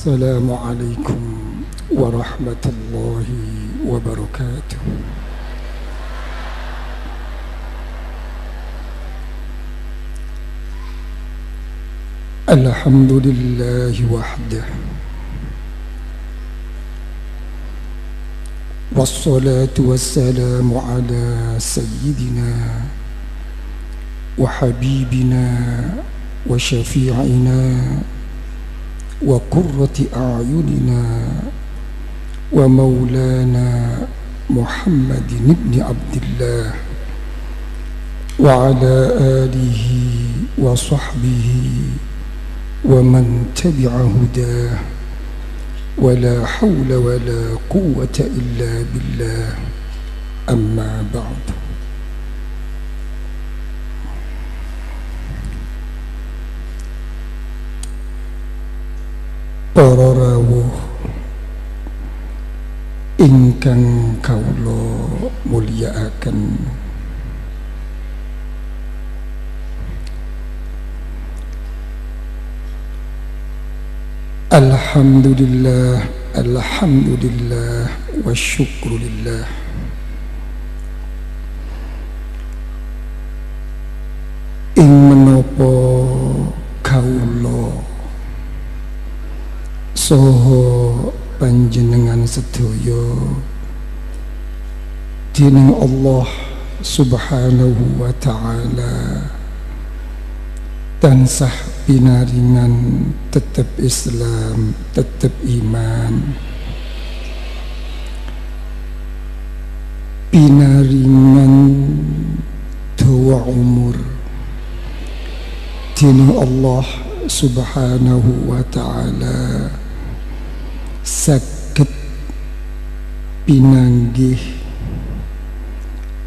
السلام عليكم ورحمة الله وبركاته. الحمد لله وحده، والصلاة والسلام على سيدنا وحبيبنا وشفيعنا وقرة أعيننا ومولانا محمد بن عبد الله وعلى آله وصحبه ومن تبع هداه، ولا حول ولا قوة إلا بالله. أما بعد، para rawuh ingkang kawula mulyakaken, alhamdulillah, alhamdulillah wa syukrulillah. Ing menapa kawula saha panjenengan sedaya dening Allah Subhanahu wa ta'ala tansah pinaringan tetep Islam, tetep iman, pinaringan dawa umur dening Allah Subhanahu wa ta'ala saged pinanggih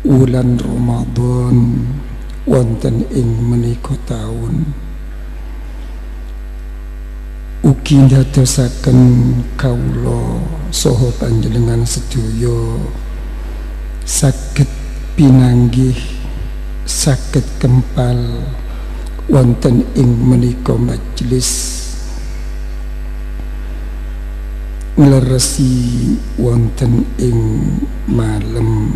wulan Ramadan wonten ing menika taun, ugi ndadosaken kawula saha panjenengan sedaya saged pinanggih, saged kempal wonten ing menika majelis ngleresi wonten ing malem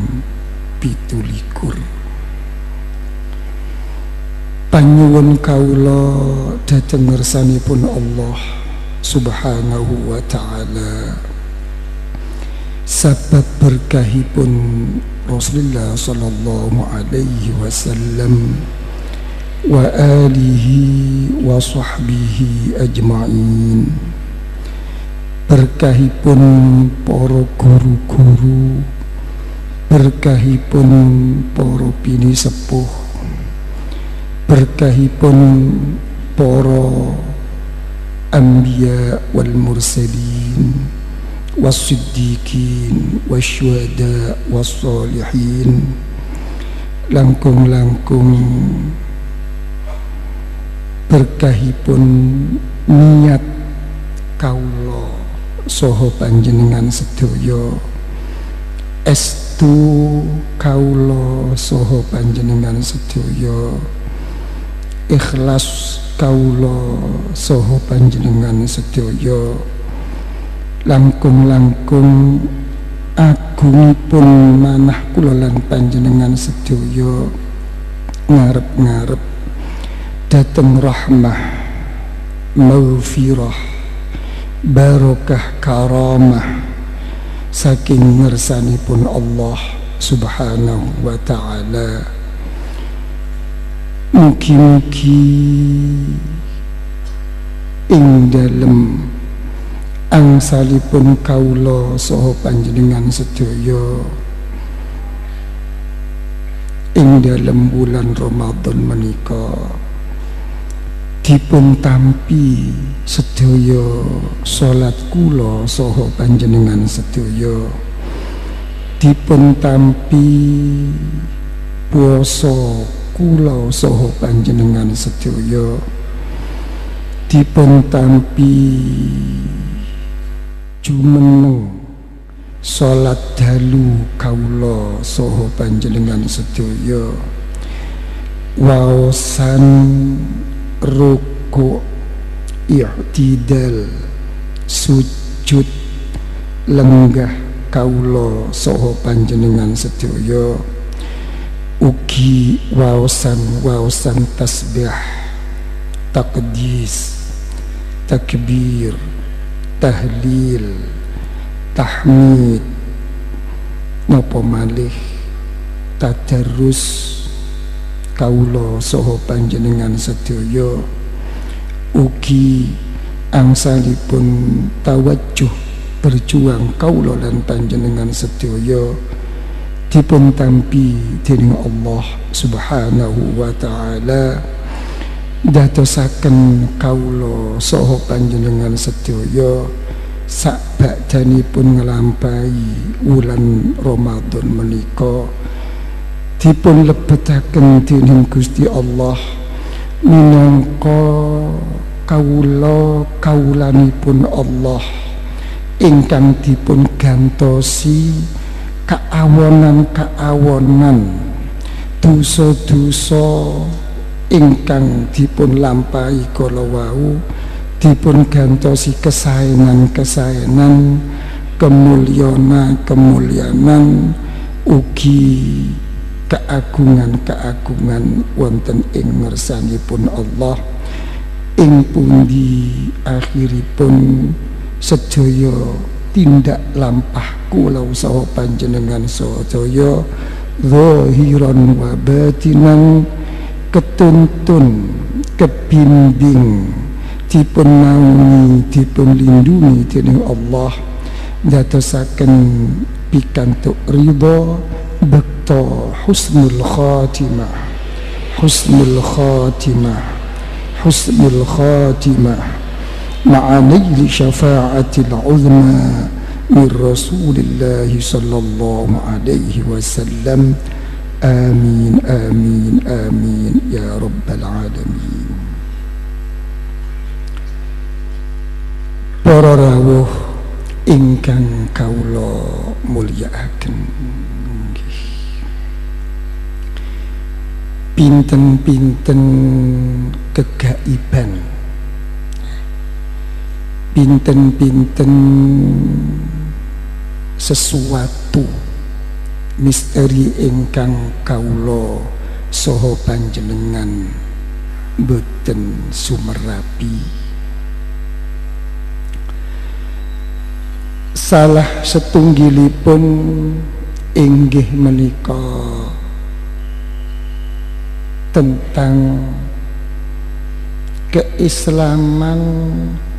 17. Panyuwun kawula dhateng ngersanipun Allah Subhanahu wa ta'ala, sabab berkahipun Rasulullah sallallahu alaihi wasallam wa alihi wa sahbihi ajma'in, berkahipun para guru-guru, berkahipun para bini sepuh, berkahipun para anbiya wal mursalin was-siddiqin wasyuhada was-salihin, langkung-langkung berkahipun niat kawula saha panjenengan sedaya, estu kawula saha panjenengan sedaya, ikhlas kawula saha panjenengan sedaya, langkung-langkung agungipun manah kula lan panjenengan sedaya ngarep-ngarep dhateng rahmah, maghfirah, barokah, karamah saking ngersanipun Allah Subhanahu wa ta'ala. Mugi-mugi ing dalem angsalipun kawula saha panjenengan sedaya ing dalem bulan Ramadan menika dipun tampi sedaya salat kula saha panjenengan sedaya, dipun tampi puasa kula saha panjenengan sedaya, dipun tampi jumeneng salat dalu kawula saha panjenengan sedaya, waosan ruku' i'tidal sujud lenggah kawula saha panjenengan sedaya ugi waosan tasbih, taqdis, takbir, tahlil, tahmid, napa malih tadarus kawula saha panjenengan sedaya ugi angsalipun tawajjuh berjuang kawula lan panjenengan sedaya dipun tampi dening Allah Subhanahu wa taala dadosaken kawula saha panjenengan sedaya sakbakdanipun nglampahi wulan Ramadan menika dipun lebetaken dening Gusti Allah minangka kawulanipun Allah ingkang dipun gantosi kaawonan dosa-dosa ingkang dipun lampahi kala wau dipun gantosi kesaenan kemulyanan ugi keagungan wonten ing ngersanipun Allah ing pundi akhiripun sedaya tindak lampah kula saha panjenengan sedaya zahiran wa batinan ketuntun kebimbing dipun naungi dipun lindungi dening Allah dadosaken pikantuk ridha bekta husnul khatimah ma'a naili syafa'atil uzma min Rasulillah sallallahu alaihi wasallam. Amin amin amin ya rabbal alamin. Para rawuh ingkang kawula mulyakaken, pinten-pinten kegaiban, pinten-pinten sesuatu misteri ingkang kawula saha panjenengan boten sumerapi. Salah setunggilipun inggih menika tentang keislaman,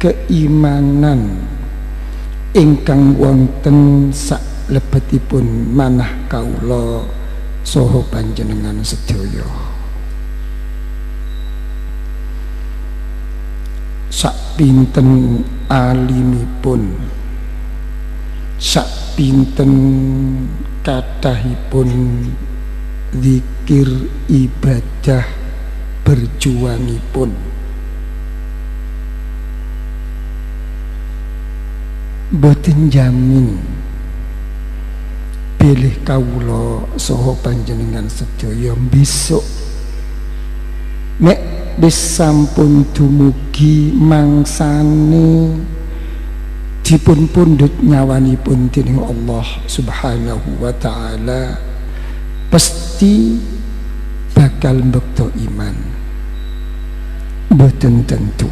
keimanan ingkang wonten salebetipun manah kawula saha panjenengan sedaya. Sak pinten alimipun, sak pinten kathahipun zikir ibadah berjuangipun boten jamin bilih kawula saha panjenengan sedaya besok nek wis sampun dumugi mangsane dipun pundhut nyawanipun dening Allah Subhanahu wa taala pasti bakal mbekta iman. Boten tentu.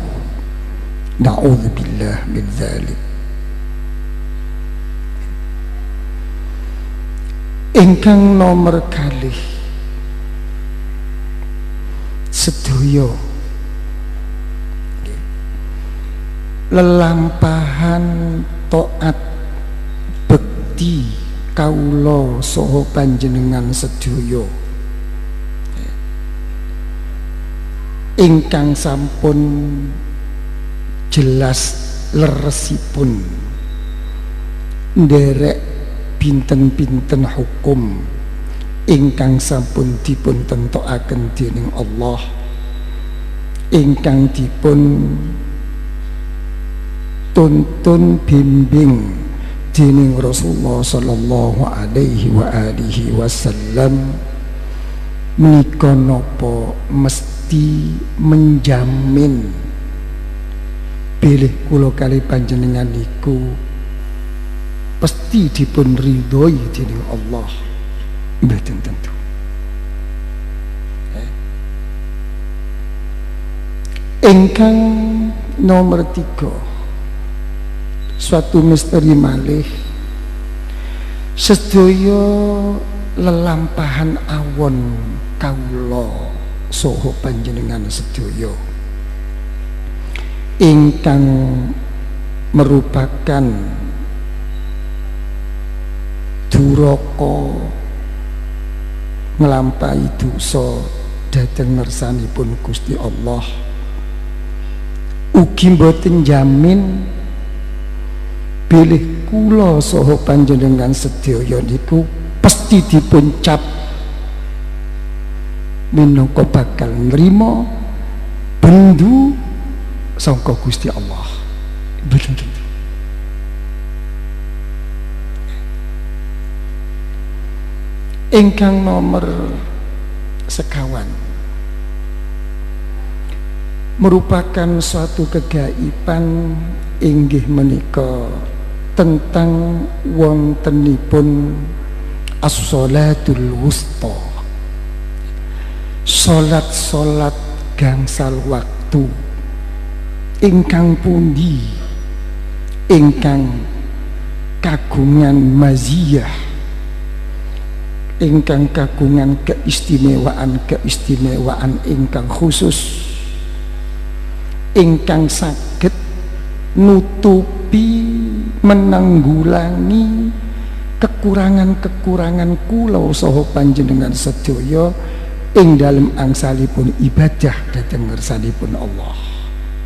Na'udzubillah min dzalik. Ingkang nomor kalih sedaya lelampahan taat bekti kawula saha panjenengan sedaya ingkang sampun jelas leresipun nderek pinten-pinten hukum ingkang sampun dipun tentokaken dening Allah ingkang dipun tuntun bimbing dening Rasulullah sallallahu alaihi wa alihi wasallam menika napa mesti menjamin bilih kula kali panjenengan niku pasti dipun ridhoi dening Allah. Mboten tentu. Ingkang nomor 3, suatu misteri malih sedaya lelampahan awon kawula saha panjenengan sedaya ingkang merupakan duraka nglampahi dosa dhateng ngersanipun Gusti Allah, ugi mboten jamin bilih kula saha panjenengan sedaya niku pasti dipuncap minangka bakal nrimo bendu sangka Gusti Allah. Mboten tentu. Ingkang nomor 1 merupakan suatu kegaiban inggih menika tentang wontenipun as-sholatul wusta, salat gangsal waktu ingkang pundi ingkang kagungan maziyah, ingkang kagungan keistimewaan ingkang khusus, ingkang saged nutupi menanggulangi kekurangan-kekurangan kula saha panjenengan sedaya ing dalem angsalipun ibadah dhateng ngersanipun Allah.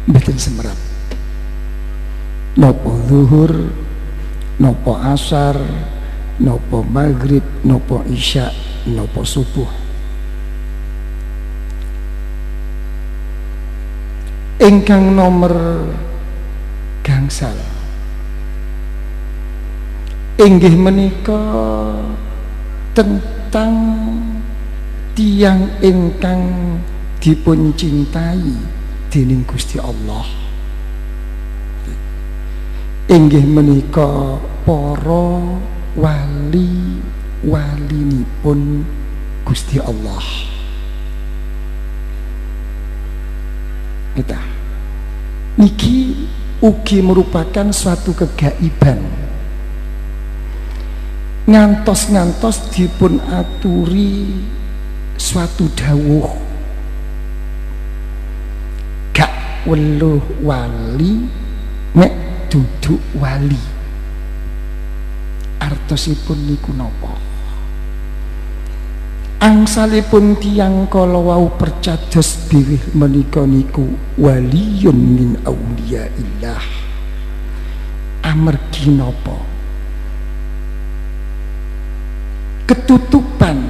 Mboten semerap napa zuhur, napa asar, napa maghrib, napa isya, napa subuh. Ingkang nomor gangsal inggih menika tentang tiyang ingkang dipun cintai dening Gusti Allah, inggih menika para wali-walinipun Gusti Allah. Kita niki ugi merupakan suatu kegaiban ngantos dipun aturi suatu dawuh gak weluh wali nek duduk wali. Artosipun niku napa? Angsalipun tiyang kala wau percados bilih menika niku waliyun min auliyaillah. Amargi napa? Ketutupan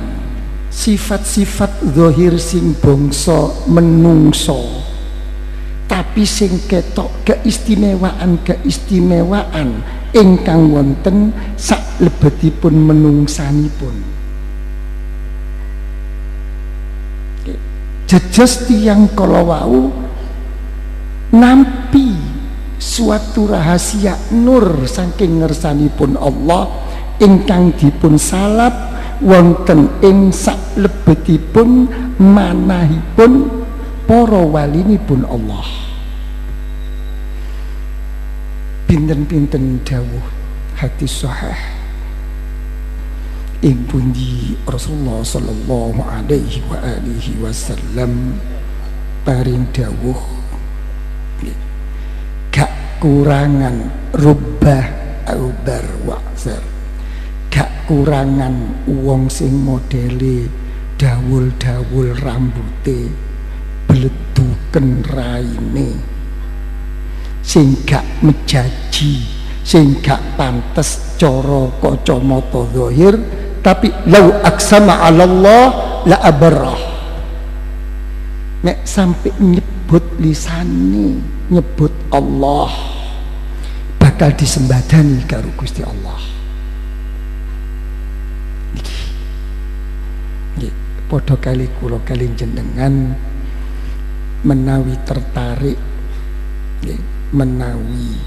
sifat-sifat zahir sing bangsa menungso, tapi sing ketok keistimewaan ingkang wonten saklebetipun menungsanipun. Jejes tiyang kala wau nampi suatu rahasia nur saking ngersanipun Allah ingkang dipun salap wonten ing saklebetipun manahipun para walinipun Allah. Pinten-pinten dawuh hadis sahih ing pundi Rasulullah sallallahu alaihi wa alihi wasallam paring dawuh gak kurangan rubah aubar wa'zar, gak kurangan wong sing modele dawul-dawul rambute bleduken raine, sing gak mejaji, sing gak pantes cara kacamata zahir, tapi lau aksama 'ala Allah la abarrah. Nek sampai nyebut lisane, nyebut Allah, bakal disembadani karo Gusti Allah. Nggih, padha kali kula kali jenengan menawi tertarik nggih menawi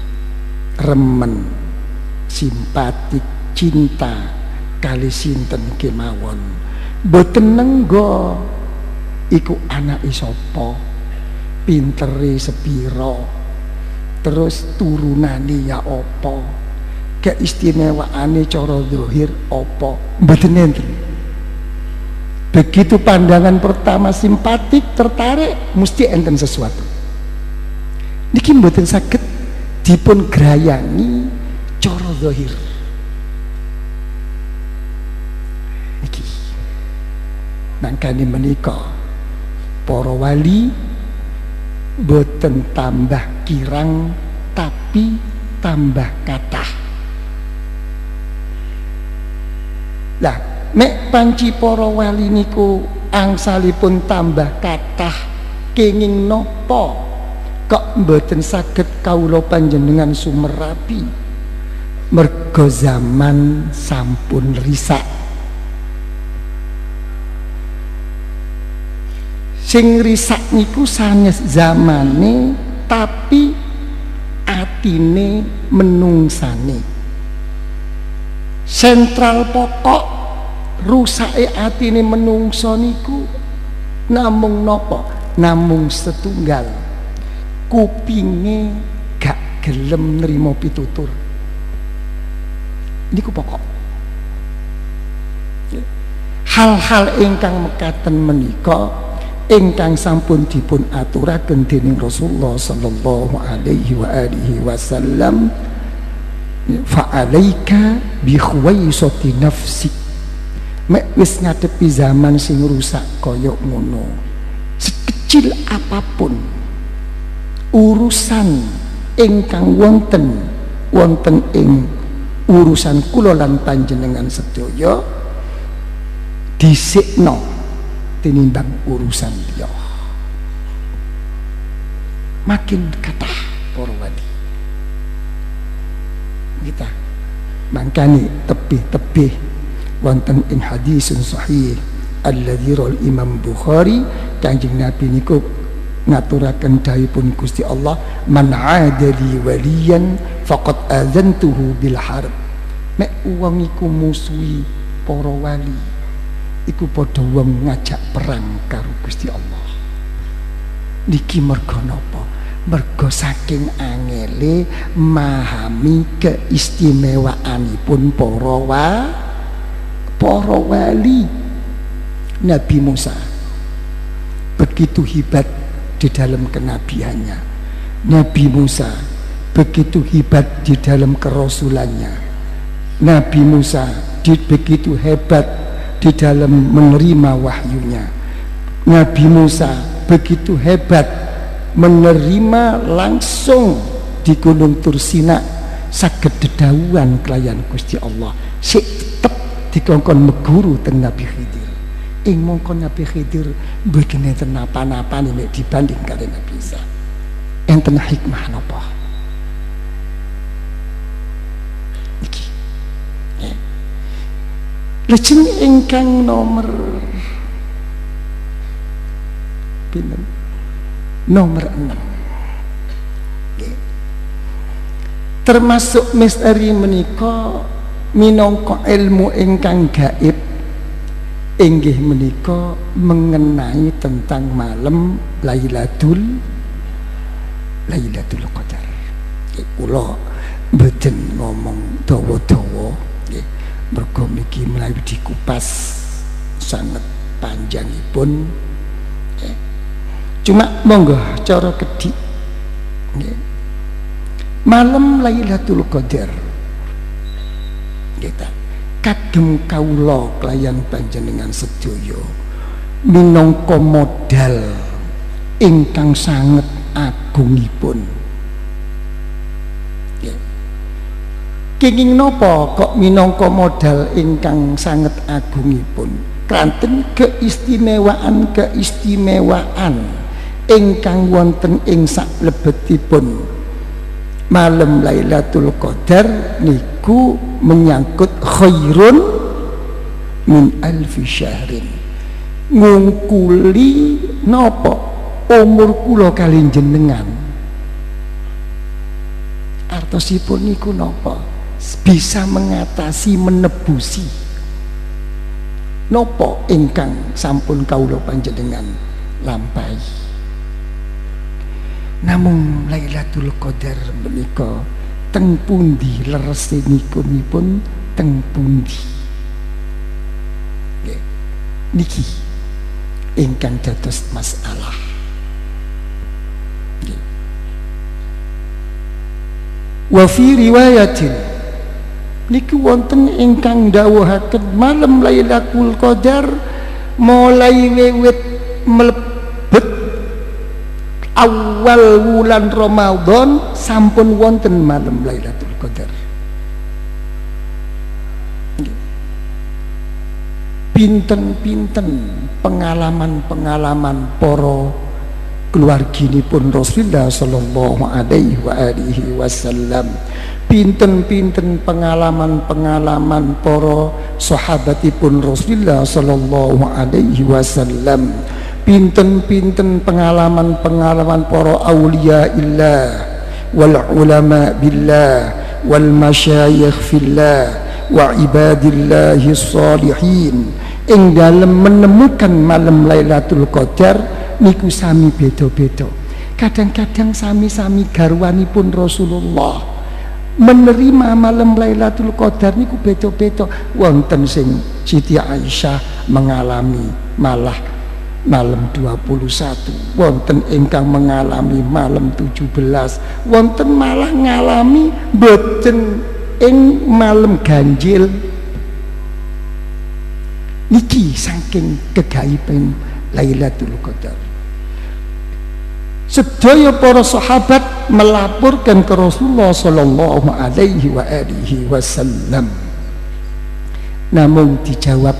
remen simpatik cinta kali sinten kemawon boten nenggo iku anake sapa, pintere sepiro, terus turunane ya apa, keistimewaane cara zahir apa, mboten enten. Begitu pandangan pertama simpatik, tertarik, mesti enten sesuatu. Niki mboten saged dipun grayangi cara zahir. Niki mangkane menika para wali boten tambah kirang tapi tambah kathah. Lah mek panci para wali niku angsalipun tambah kathah kenging napa kok mboten saged kawula panjenengan sumerapi? Mergo zaman sampun risak. Sing risak niku sanes zamane tapi atine menungsane. Sentral pokok rusake atine menungso niku namung napa? Namung setunggal. Kupinge gak gelem nrimo pitutur. Niku pokok. Hal-hal ingkang mekaten menika ingkang sampun dipun aturaken dening Rasulullah sallallahu alaihi wa alihi wasallam, fa alaika bi khuwaisati nafsi. Mek wis ngadepi zaman sing rusak kaya ngono, sekecil apapun urusan ingkang wonten ing urusan kula lan panjenengan sedaya dhisikno tinimbang urusan liya. Makin kathah para wali kita mangkani tebih-tebih wonten ing hadisun sahih alladzi rawal Imam Bukhari, Kanjeng Nabi niku ngaturaken dawuhipun Gusti Allah, man 'adali waliyan faqad adzantuhu bil harb. Mek wong iku musuhi para wali iku padha wong ngajak perang karo Gusti Allah. Niki mergo napa? Mergo saking angele memahami keistimewaanipun para wali. Nabi Musa begitu hebat di dalam kenabiannya. Nabi Musa begitu hebat di dalam kerasulannya. Nabi Musa begitu hebat di dalam menerima wahyunya. Nabi Musa begitu hebat menerima langsung di Gunung Tursina saged dedawuhan kelayan Gusti Allah. Sik tetep dikongkon meguru teng Nabi Khidir. Ing mongko Nabi Khidir mboten enten napa-napa nek dibanding kali Nabi Isa. Enten hikmah napa? Iki. Lajeng ingkang nomor pinten? Nomor 6. Termasuk misteri menika minangka ilmu ingkang gaib inggih menika mengenai tentang malam Lailatul Qadar. Kula mboten ngomong dawa-dawa nggih, mergo niki menawi dikupas sangat panjangipun. Cuma monggo cara kedhik nggih. Malam Lailatul Qadar nggih ta. Kagem kawula kelayan panjenengan sedaya minangka modal ingkang sanget agungipun. Kenging napa kok minangka modal ingkang sanget agungipun? Kanten keistimewaan ingkang wonten ing saklebetipun malam Lailatul Qadar niku menyangkut khairun min alfi syahrin. Ngungkuli napa umur kula kali jenengan Ngertosipun niku napa? Bisa mengatasi, menebusi napa ingkang sampun kawula panjenengan lampahi. Namung Lailatul Qadar menika teng pundi leresinipun teng pundi? Nggih. Niki ingkang dados masalah. Nggih. Wa fi riwayatin niku wonten ingkang dawuhaken malam Lailatul Qadar mulai wiwit mlebet awal wulan Ramadan sampun wonten malam Lailatul Qadar. Pinten-pinten pengalaman-pengalaman para keluarginipun Rasulullah sallallahu alaihi wasallam, pinten-pinten pengalaman-pengalaman para sahabatipun Rasulullah sallallahu alaihi wasallam, pinten-pinten pengalaman-pengalaman para auliya illah wal ulama billah wal masyayikh fillah wa ibadillahi sholihin ing dalem menemukan malam Lailatul Qadar niku sami beda-beda. Kadang-kadang sami-sami garwanipun Rasulullah menerima malam Lailatul Qadar niku beda-beda. Wonten sing Siti Aisyah mengalami malah malam 21, wonten ingkang mengalami malam 17, wonten malah ngalami boten ing malam ganjil. Niki saking kegaiban Lailatul Qadar. Sedaya para sahabat melaporkan ke Rasulullah sallallahu alaihi wasallam. Namun dijawab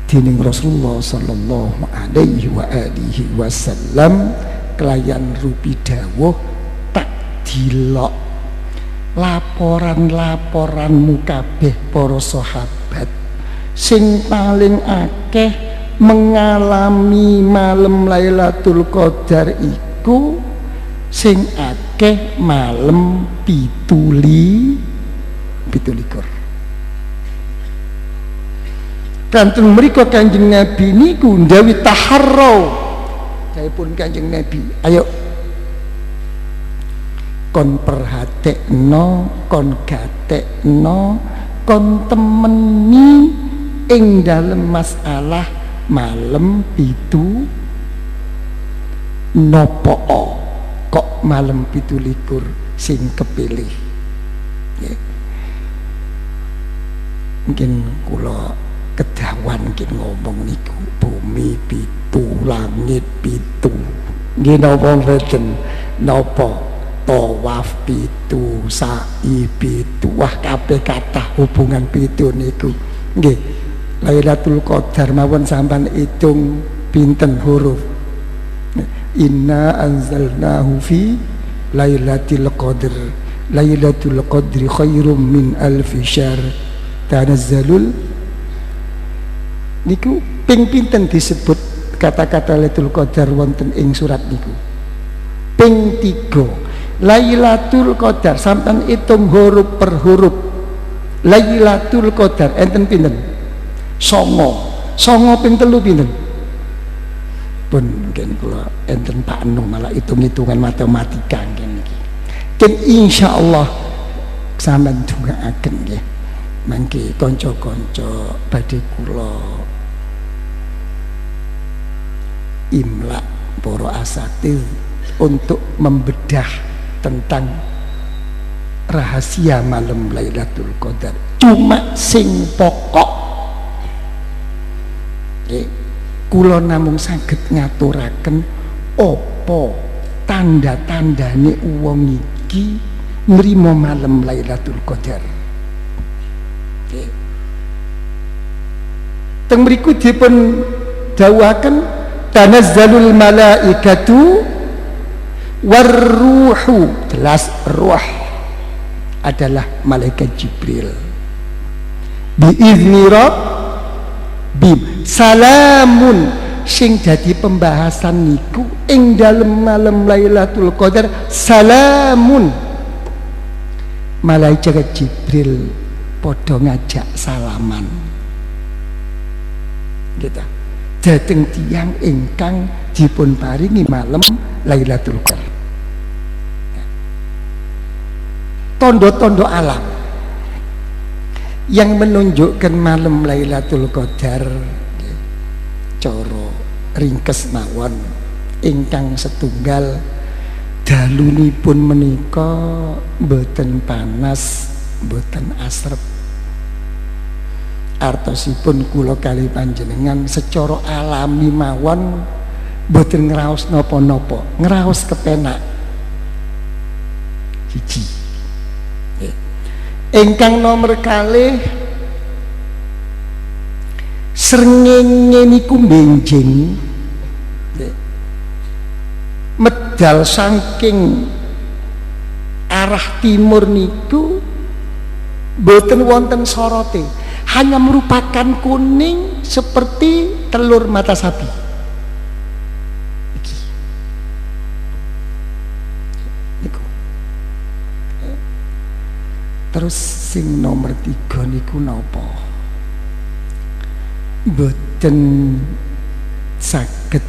dening Rasulullah sallallahu alaihi wasallam kelayan rupi dawuh tak dilok laporan-laporanmu kabeh para sahabat sing paling akeh mengalami malam Lailatul Qadar iku sing akeh malam 17. Kantun mriko Kanjeng Nabi niku ndawi taharrau. Dawuhipun Kanjeng Nabi, ayo kon perhatekno, kon gatekno, kon temeni ing dalem masalah malam pitu nopo kok malam 17 sing kepilih. Ya. Mungkin kula kedawan mungkin ngomong niku bumi pitu, langit pitu. Nggih napa mboten? Napa tawaf pitu, sa'i pitu, wah kabeh kathah hubungan pitu niku. Nggih. Lailatul Qadar mawon sampean hitung pinten huruf. Inna anzalnahu fi Lailatul Qadr. Lailatul Qadri khairum min alfi syahr. Tanazzalul niku ping pinten disebut kata-kata Lailatul Qadar wonten ing surat niku? Ping 3. Lailatul Qadar sampean hitung huruf per huruf. Lailatul Qadar enten pinten? 9 ping 3 pinten? Pun mungkin kula enten Pak Anu malah hitung-hitungan matematika nggih niki. Ken insyaallah sampean dongaaken nggih. Mangke kanca-kanca badhe kula imla para asatidz untuk membedah tentang rahasia malam Lailatul Qadar. Cuma sing pokok kula namung saged ngaturaken apa tanda-tandane wong iki nrimo malam Lailatul Qadar. Teng mriku dipun dawuhaken tanazzalul malaikatu warruhu, jelas ruh adalah malaikat Jibril. Biizni rabbim salamun sing dadi pembahasan niku ing dalem malam Lailatul Qadar salamun. Malaikat Jibril padha ngajak salaman gitu dhateng tiyang ingkang dipun paringi malam Lailatul Qadar. Tondo-tondo alam yang menunjukkan malam Lailatul Qadar coro ringkes mawon ingkang setunggal dalunipun menika boten panas boten asrep. Artosipun kula kali panjenengan secara alami mawon boten ngraos napa-napa, ngraos kepenak. Siji. Ingkang nomor kalih srengenge niku benjing medal saking arah timur niku boten wonten sorote, hanya merupakan kuning seperti telur mata sapi. Terus sing nomor 3 niku napa? Boten saged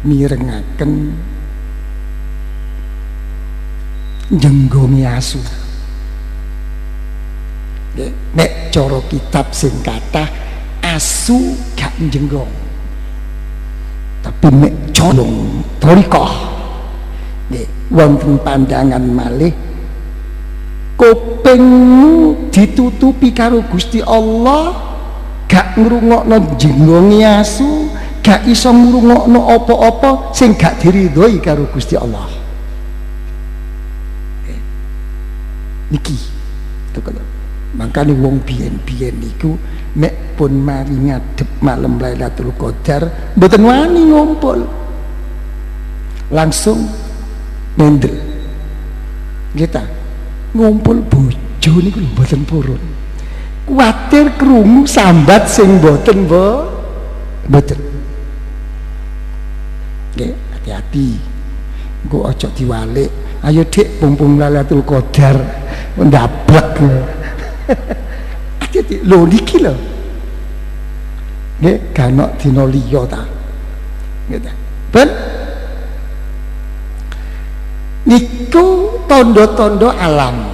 mirengaken jenggongi asu. Nek cara kitab sing kathah asu gak jenggong, tapi nek colong torikoh wonten pandangan malih kupingmu ditutupi karo Gusti Allah, gak ngrungokno jenggongi asu, gak iso ngrungokno apa-apa sing gak diridhoi karo Gusti Allah. Niki makane wong biyen-biyen niku nek pun mari ngadep malam Lailatul Qadar mboten wani ngumpul, langsung mendel kita ngumpul bojo niku mboten purun, kuwatir krungu sambat sing mboten mboten. Nggih, hati-hati engko aja diwalik. Ayo Dik, mumpung Lailatul Qadar ndablek. Hati-hati lho niki lho. Nggih, ganok dina liya ta. Nggih ta. Ben niku tondo-tondo alam,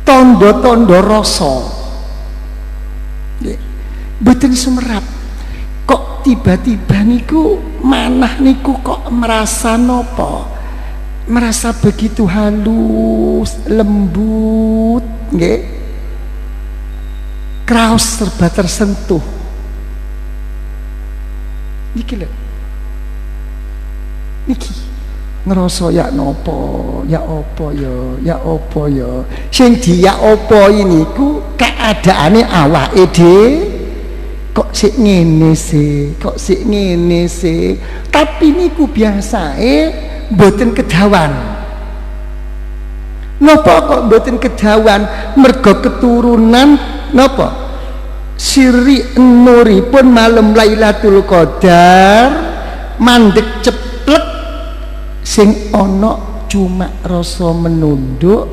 tondo-tondo rasa, mboten sumerap. Kok tiba-tiba niku manah niku kok merasa nopo, merasa begitu halus, lembut, nggih, kraos serba tersentuh. Niki lho, niki. Ngerasa ya nopo, ya opo ya opo ya. Sing dia opo ini ku keadaane awake dhewe kok sik ngene sih, kok sik ngene sih. Tapi niku biasae mboten kedawan. Napa kok mboten kedawan? Mergo keturunan napa? Siri nuripun malam Lailatul Qadar mandek ceplek sing ana cuma rasa menunduk,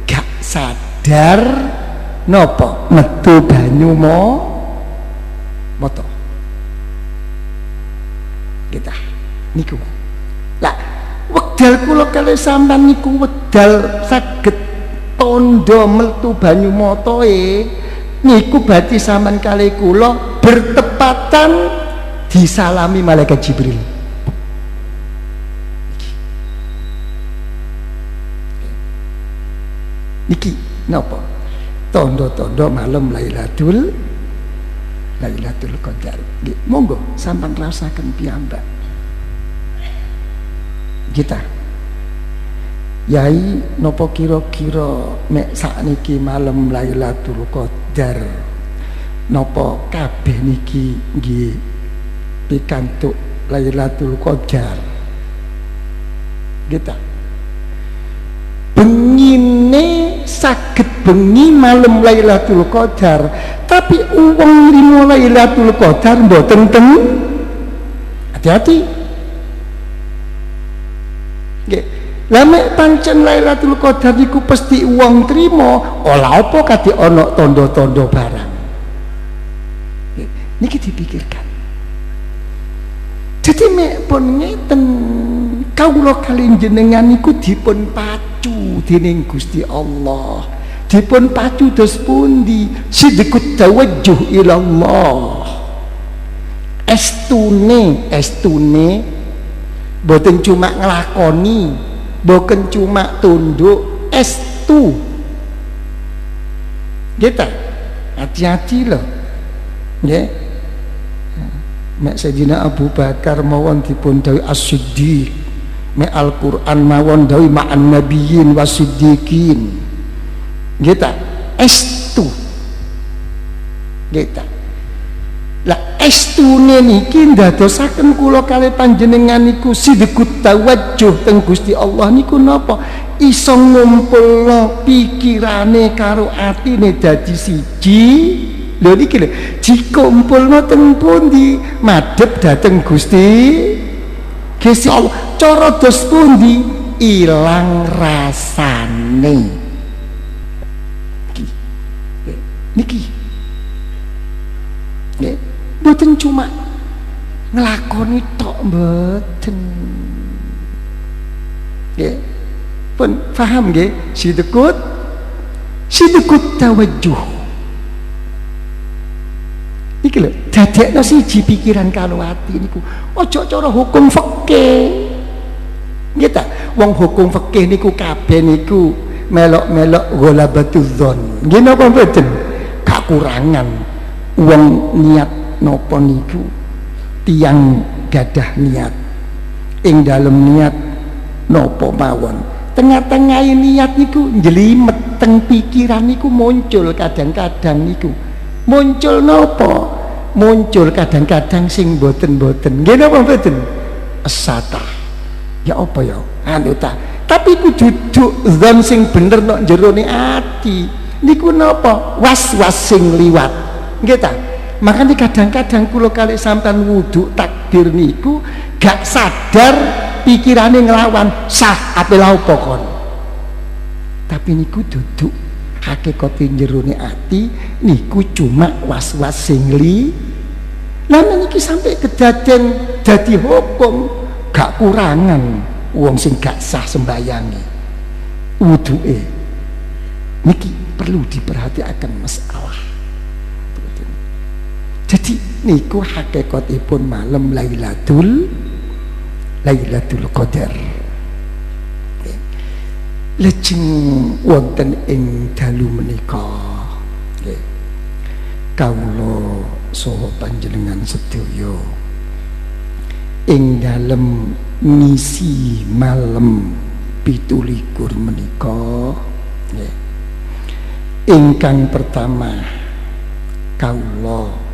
gak sadar napa metu banyu moto kita niku. Lah wekdal kula kalih sampean niku wekdal saged tondo metu banyu motoe niku berarti sampean kalih kula bertepatan disalami malaikat Jibril. Niki napa? Tondo-tondo malam Lailatul Qadar. Nggih, monggo sampean rasaken piyambak. Kita Yai napa kira-kira mek sakniki malam Lailatul Qadar napa kabeh niki nggih pikantuk Lailatul Qadar. Kita bengine saged bengi malam Lailatul Qadar, tapi uang limo Lailatul Qadar mboten ten. Hati-hati Lah mek pancen Lailatul Qadar niku pasti wong trima, ola apa kate ana tondo-tondo barang. Niki dipikirkan. Jadi mek pun ngeten kawula kaliyan jenengan niku dipun pacu dening Gusti Allah. Dipun pacu dos pundi? Sidqut tawajjuh ila Allah. Estune boten cuma nglakoni, boten cuma tunduk, estu. Gitu. Hati-hati loh. Nggih. Mek Sayyidina Abu Bakar mawon dipun dawuh as-siddiq. Mek Al-Qur'an mawon dawuh ma'an nabiyyin wasiddiqin. Gitu. Estu. Gitu. Lah estune niki ndadosaken kula kalih panjenengan niku sidqut tawajjuh teng Gusti Allah niku napa? Iso ngumpulno pikirane karo atine dadi siji. Lho niki lho, dikumpulno teng pundi? Madhep dhateng Gusti Allah. Cara dos pundi? Ilang rasane. Niki. Nggih. Mboten cuma nglakoni tok mboten. Nggih. Pun paham nggih? Sidqut tawajjuh. Iki lho, dadekno siji pikiran karo ati niku. Aja cara hukum fikih. Nggih ta? Wong hukum fikih niku kabeh niku melok-melok ghalabatudz-dzon. Nggih napa mboten? Kakurangan wong niat napa niku tiyang gadah niat ing dalem niat napa mawon tengah-tengah niat niku njlimet teng pikiran niku muncul kadang-kadang niku muncul napa muncul kadang-kadang sing boten-boten nggih napa mboten esata ya apa ya anu ta tapi kudu dzon sing bener nok jerone ati niku napa was-was sing liwat nggih ta. Makanya kadang-kadang kula kalih sampean wudu takbir niku gak sadar pikirane nglawan sah ape lha apa kon. Tapi niku duduk hakikate jerone ati niku cuma was-was sing li. Lah niki sampai kedaden dadi hukum gak kurangan wong sing gak sah sembayange. Wuduke niki perlu diperhatikan masalah. Jadi niku hakikatipun malam Lailatul Qadar. Lajeng wonten ing dalu menika nggih. Kawula saha panjenengan sedaya ing dalem ngisi malam 17 menika nggih. Ingkang pertama kawula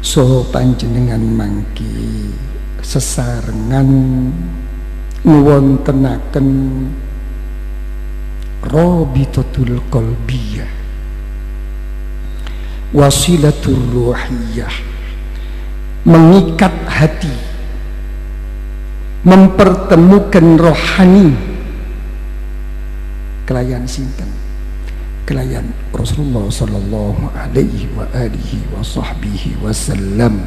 so panjenengan mangki sesarengan ngwontenaken rabitatul qalbiyah wasilatur ruhiyah mengikat hati mempertemukan rohani kelayan sinten kelayan Rasulullah sallallahu alaihi wa alihi wa sahbihi wasallam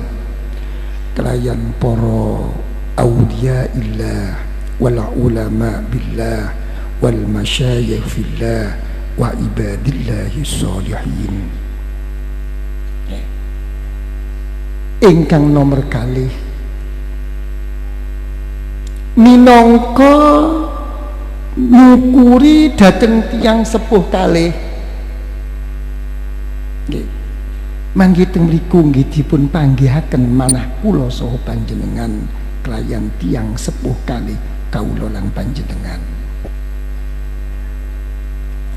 kelayan para awliyaillah wal ulama billah wal masyayikh fillah wa ibadillahi sholihin. Ingkang nomor kalih minangka nyukuri dhateng tiyang sepuh kalih nggih mangke teng mriku nggih dipun panggihaken manah kula saha panjenengan kelayan tiyang sepuh kalih kawula lan panjenengan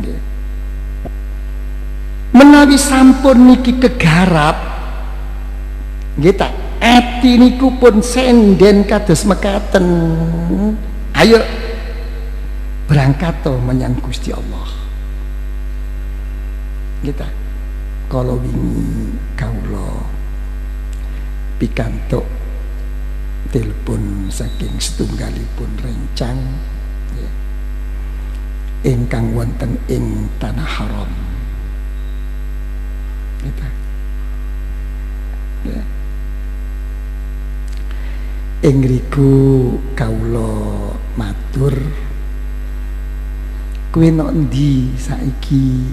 nggih menawi sampun niki kegarap nggih ta ati niku pun senden kados mekaten ayo berangkat to menyang Gusti Allah kita kalau wingi kawula pikantuk telepon saking setunggalipun rencang ingkang wonten ing tanah haram. Gitu. Ya. Ing riku kawula matur, kowe nok endi saiki?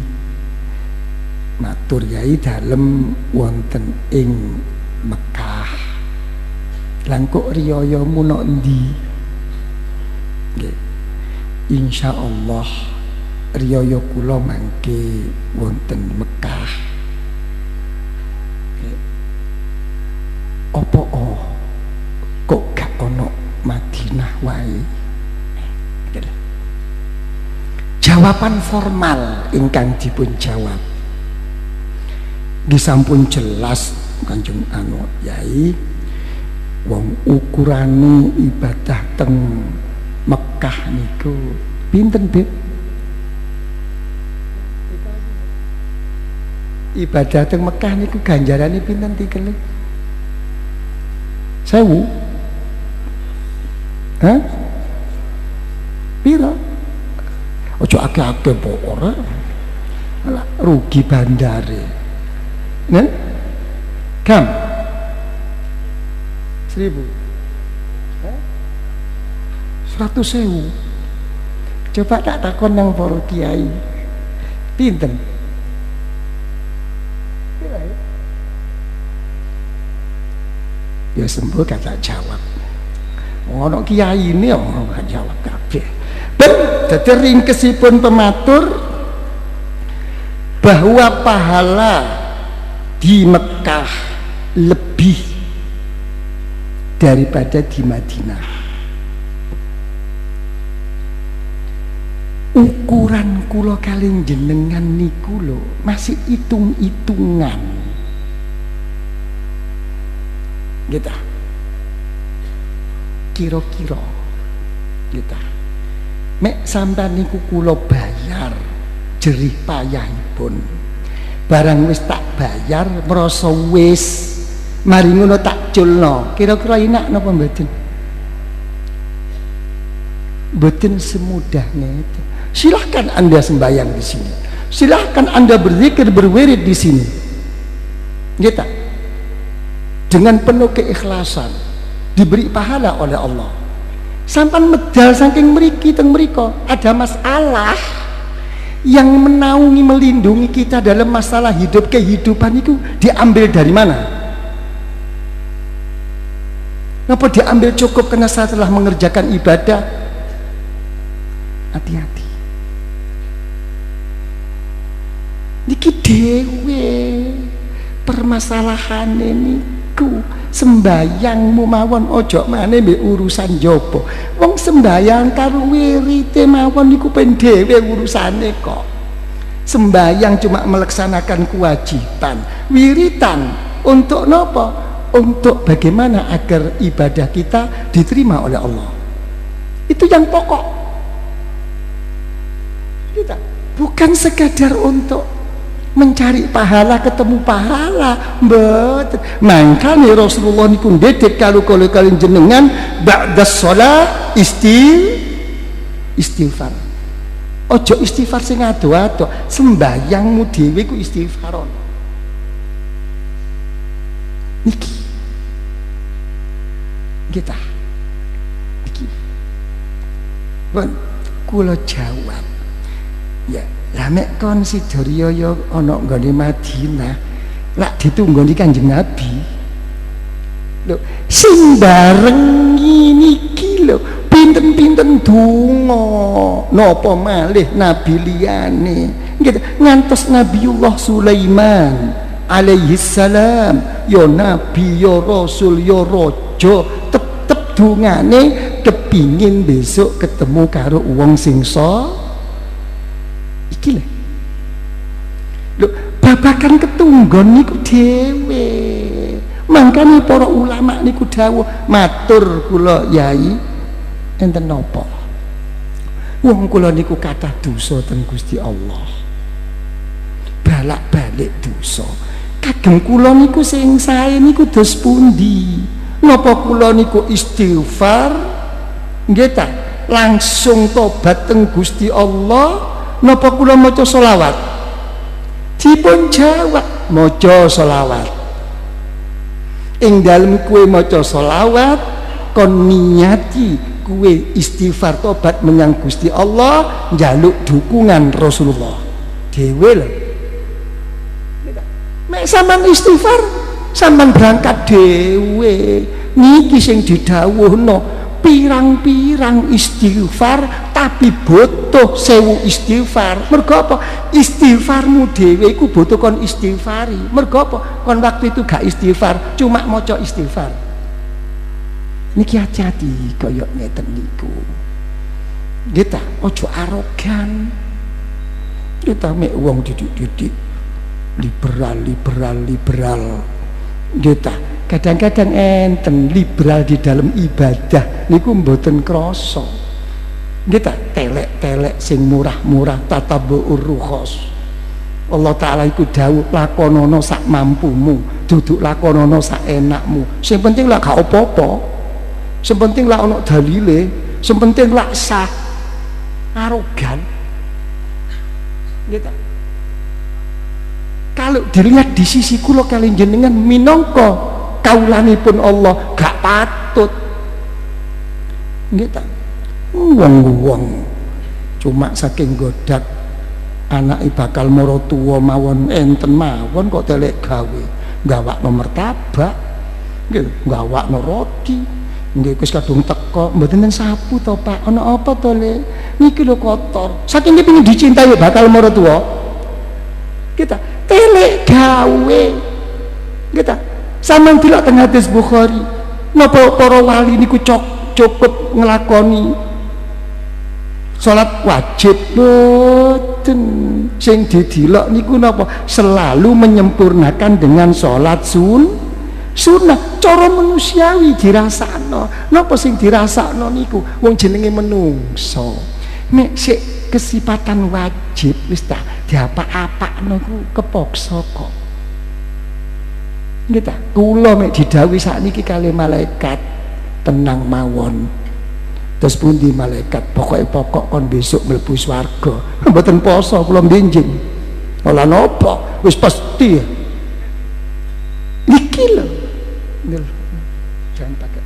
Matur Yai dalem wonten ing Mekah. Lan kok riyayamu nok endi? Nggih. Insyaallah riyaya kula mangke wonten Mekah. Apa kok gak ono Madinah wae? Jawaban formal ingkang dipun jawab disampun jelas Kanjeng Yai, wong ukurane ibadah teng Mekah niku pinten, Beb? Ibadah teng Mekah niku ganjarane pinten tikele? 1000? Hah? Pira? Ojo akeh-akeh po ora. Malah rugi bandare. Nen? Kam? 1000? 100.000. Coba tak takon nang para kiai. Pinten? Pira ya? Ya sembuh kata jawab. Ono kiai ini ono gak jawab kabeh. Ben dadi ringkesipun pematur bahwa pahala di Mekah lebih daripada di Madinah. Ukuran kula kalian jenengan niku lho masih hitung-hitungan. Gitu. Kira-kira gitu. Mek sampean niku kula bayar jerih payahipun. Barang wis tak bayar merasa wis mari ngono tak culno. Kira-kira enak napa mboten? Mboten semudah itu. Silahkan Anda sembahyang di sini. Silahkan Anda berzikir berwirid di sini. Gitu. Dengan penuh keikhlasan diberi pahala oleh Allah. Sampan medal saking mriki teng mriko ada masalah yang menaungi melindungi kita dalam masalah hidup kehidupan itu diambil dari mana? Kenapa diambil cukup karena saya telah mengerjakan ibadah? Hati-hati. Niki dhewe permasalahane niku sembayangmu mawon ojo maneh mbek urusan jopo. Wong sembayang karo wirite mawon niku pen dhewe urusane kok. Sembayang cuma melaksanakan kewajiban. Wiritan untuk nopo? Untuk bagaimana agar ibadah kita diterima oleh Allah. Itu yang pokok. Kita bukan sekadar untuk mencari pahala ketemu pahala, mboten. Mangkane Rasulullah niku ndedek kalau kalian jenengan ba'da shalah istighfar. Ojo istighfar sing ado-ado, sembayangmu dhewe ku istighfaron. Niki kita iki pun kula jawab ya. Lah mek kon Sidharya ana nggone Madinah lak ditunggoni Kanjeng Nabi lho sing bareng niki lho pinten-pinten donga napa malih nabi liyane gitu ngantos Nabiullah Sulaiman alaihi salam ya nabi ya rasul ya raja tetep dongane kepingin besok ketemu karo wong sing iki lho babakan ketunggon niku dhewe. Mangkane para ulama niku dawuh matur kula Yai enten napa? Wong kula niku kathah dosa ten Gusti Allah. Balak-balik dosa. Kagem kula niku sing sae niku dos pundi? Napa kula niku istighfar? Nggih ta? langsung tobat teng Gusti Allah napa kula maca selawat? Dipun jawab maca selawat. Ing dalem kowe maca selawat kon niati kowe istighfar tobat menyang Gusti Allah njaluk dukungan Rasulullah dhewe lho. Mek sampean istighfar sampean berangkat dhewe niki sing didhawuhno pirang-pirang istighfar tapi butuh 1000 istighfar. Mergo apa? Istighfarmu dhewe iku butuh kon istighfari. Mergo apa? Kon waktu itu gak istighfar, cuma maca istighfar. Niki hati-hati kaya ngeten niku. Nggih ta, aja arogan. Kita mek wong didik-didik liberal. Nggih ta. Kadang-kadang enten liberal di dalam ibadah niku mboten krasa. Nggih ta, telek-telek sing murah-murah tatabuur rukhas. Allah taala iku dawuh lakonono sak mampumu, duduk lakonono sak enakmu. Sing penting lak gak apa-apa. Sing penting lak ono dalile, sing penting lak sah. Arogan. Nggih ta. Kalau dilihat di sisi kula kalian jenengan minangka kaulanipun Allah gak patut. Nggih ta. Wong-wong cuma saking godak anake bakal mara tuwa mawon enten mawon kok telek gawe gawakno martabak, nggih, gawakno roti. Nggih wis kadung teko mboten sapu to Pak. Ana apa to Le? Niki lho kotor. Saking kepengin dicintai bakal mara tuwa. Kita telek gawe. Kita sampeyan delok teng hadis Bukhari, napa para wali niku cukup nglakoni salat wajib boten. Sing didelok niku napa? Selalu menyempurnakan dengan salat sunnah. Cara manusiawi dirasakno. Napa sing dirasakno niku? Wong jenenge menungso. Nek sik kesipatan wajib wis ta diapa-apakno ku kepaksa kok. Nggih ta, kula mek didhawuhi sakniki kali malaikat tenang mawon. Terus pundi malaikat, pokok kon besok mlebu swarga. Mboten poso kula mbenjing. Ola napa, wis pasti. Niki lho. Jangan pakai.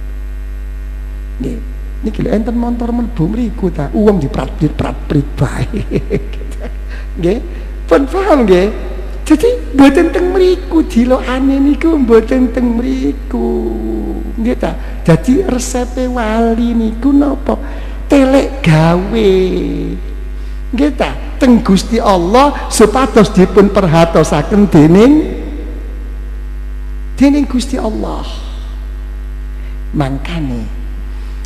Nggih, niki lho enten montor mlebu mriku ta, wong diprat-prit bae. Nggih, pun paham nggih? Jadi mboten teng mriku dilokane niku mboten teng mriku. Nggih ta? Dadi resepe wali niku napa? Telek gawe. Nggih ta? Teng Gusti Allah supados dipun perhatosaken dening Gusti Allah. Mangkane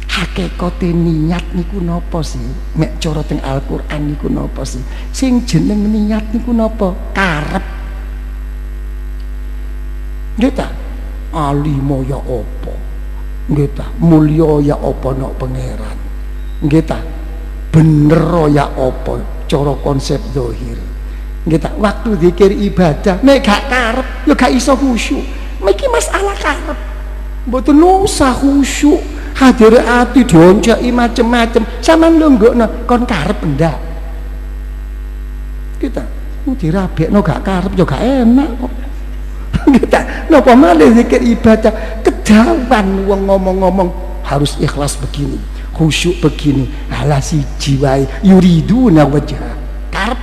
hakikate niat niku napa sih? Mek cara teng Al-Qur'an niku napa sih? Sing jeneng niat niku napa? Karep. Nggih ta? Alimo ya apa? Nggih ta? Mulya ya apa nok pangeran? Nggih ta? Bener ya apa? Cara konsep zahir. Nggih ta? Waktu zikir ibadah nek gak karep ya gak iso khusyuk. Iki masalah karep. Mboten usah khusyuk. Hadir ati dionceki macem-macem. Sampeyan lho nggokno kon karep ndak? Kita dirabekno gak karep ya gak enak kok. Kita napa malih zikir ibadah kedawan wong ngomong-ngomong harus ikhlas begini, khusyuk begini, ala siji wae yuriduna wajha. Karep.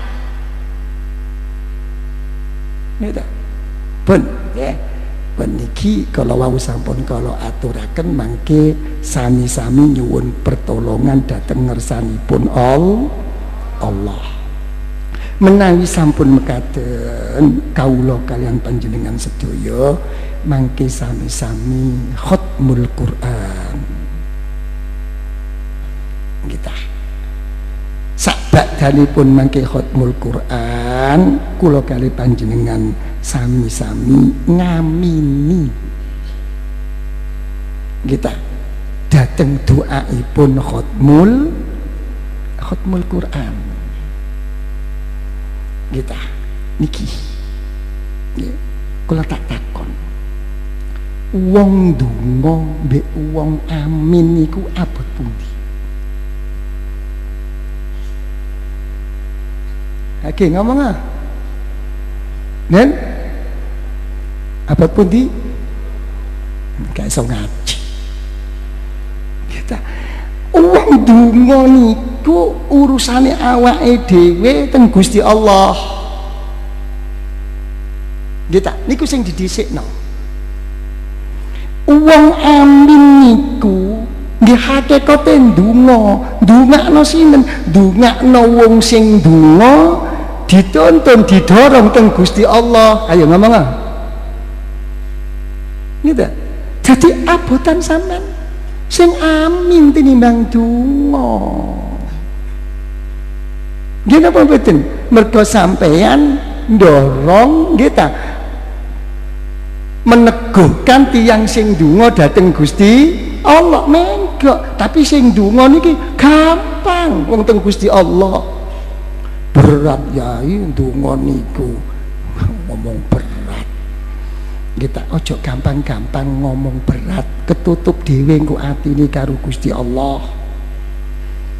Nggih pun nggih. Niki kalau wau sampun kalau aturaken mangke sami-sami nyuwun pertolongan dhateng ngersanipun Allah. Menawi sampun mekaten kawula kalian panjenengan sedaya mangke sami-sami khatmul Quran. Kita sakbadanipun mangke khatmul Quran kula kali panjenengan sami-sami ngamini kita dateng doaipun khatmul Quran kita niki ya, kula tak takon wong donga mbek wong amin niku abot pundi? Oke, ngomong ah. Dan apa pun di gak iso ngaji. Kita uang donga niku urusane awake dhewe teng Gusti Allah. Kita niku sing didhisikno. Uang amin niku nggih hakikate ndongakno sinten? Ndongakno wong sing ndonga dituntun didorong teng Gusti Allah. Ayo ngomong ah. Gitu. Jadi abotan sampean sing amin tinimbang donga. Nggih napa mboten? Mergo sampean ndorong kita meneguhkan tiyang sing donga dhateng Gusti Allah mengko, tapi sing donga niki gampang wong teng Gusti Allah. Berat yai donga niku ngomong berat. Kita ojo gampang-gampang ngomong berat, ketutup dhewe engko atine karo Gusti Allah.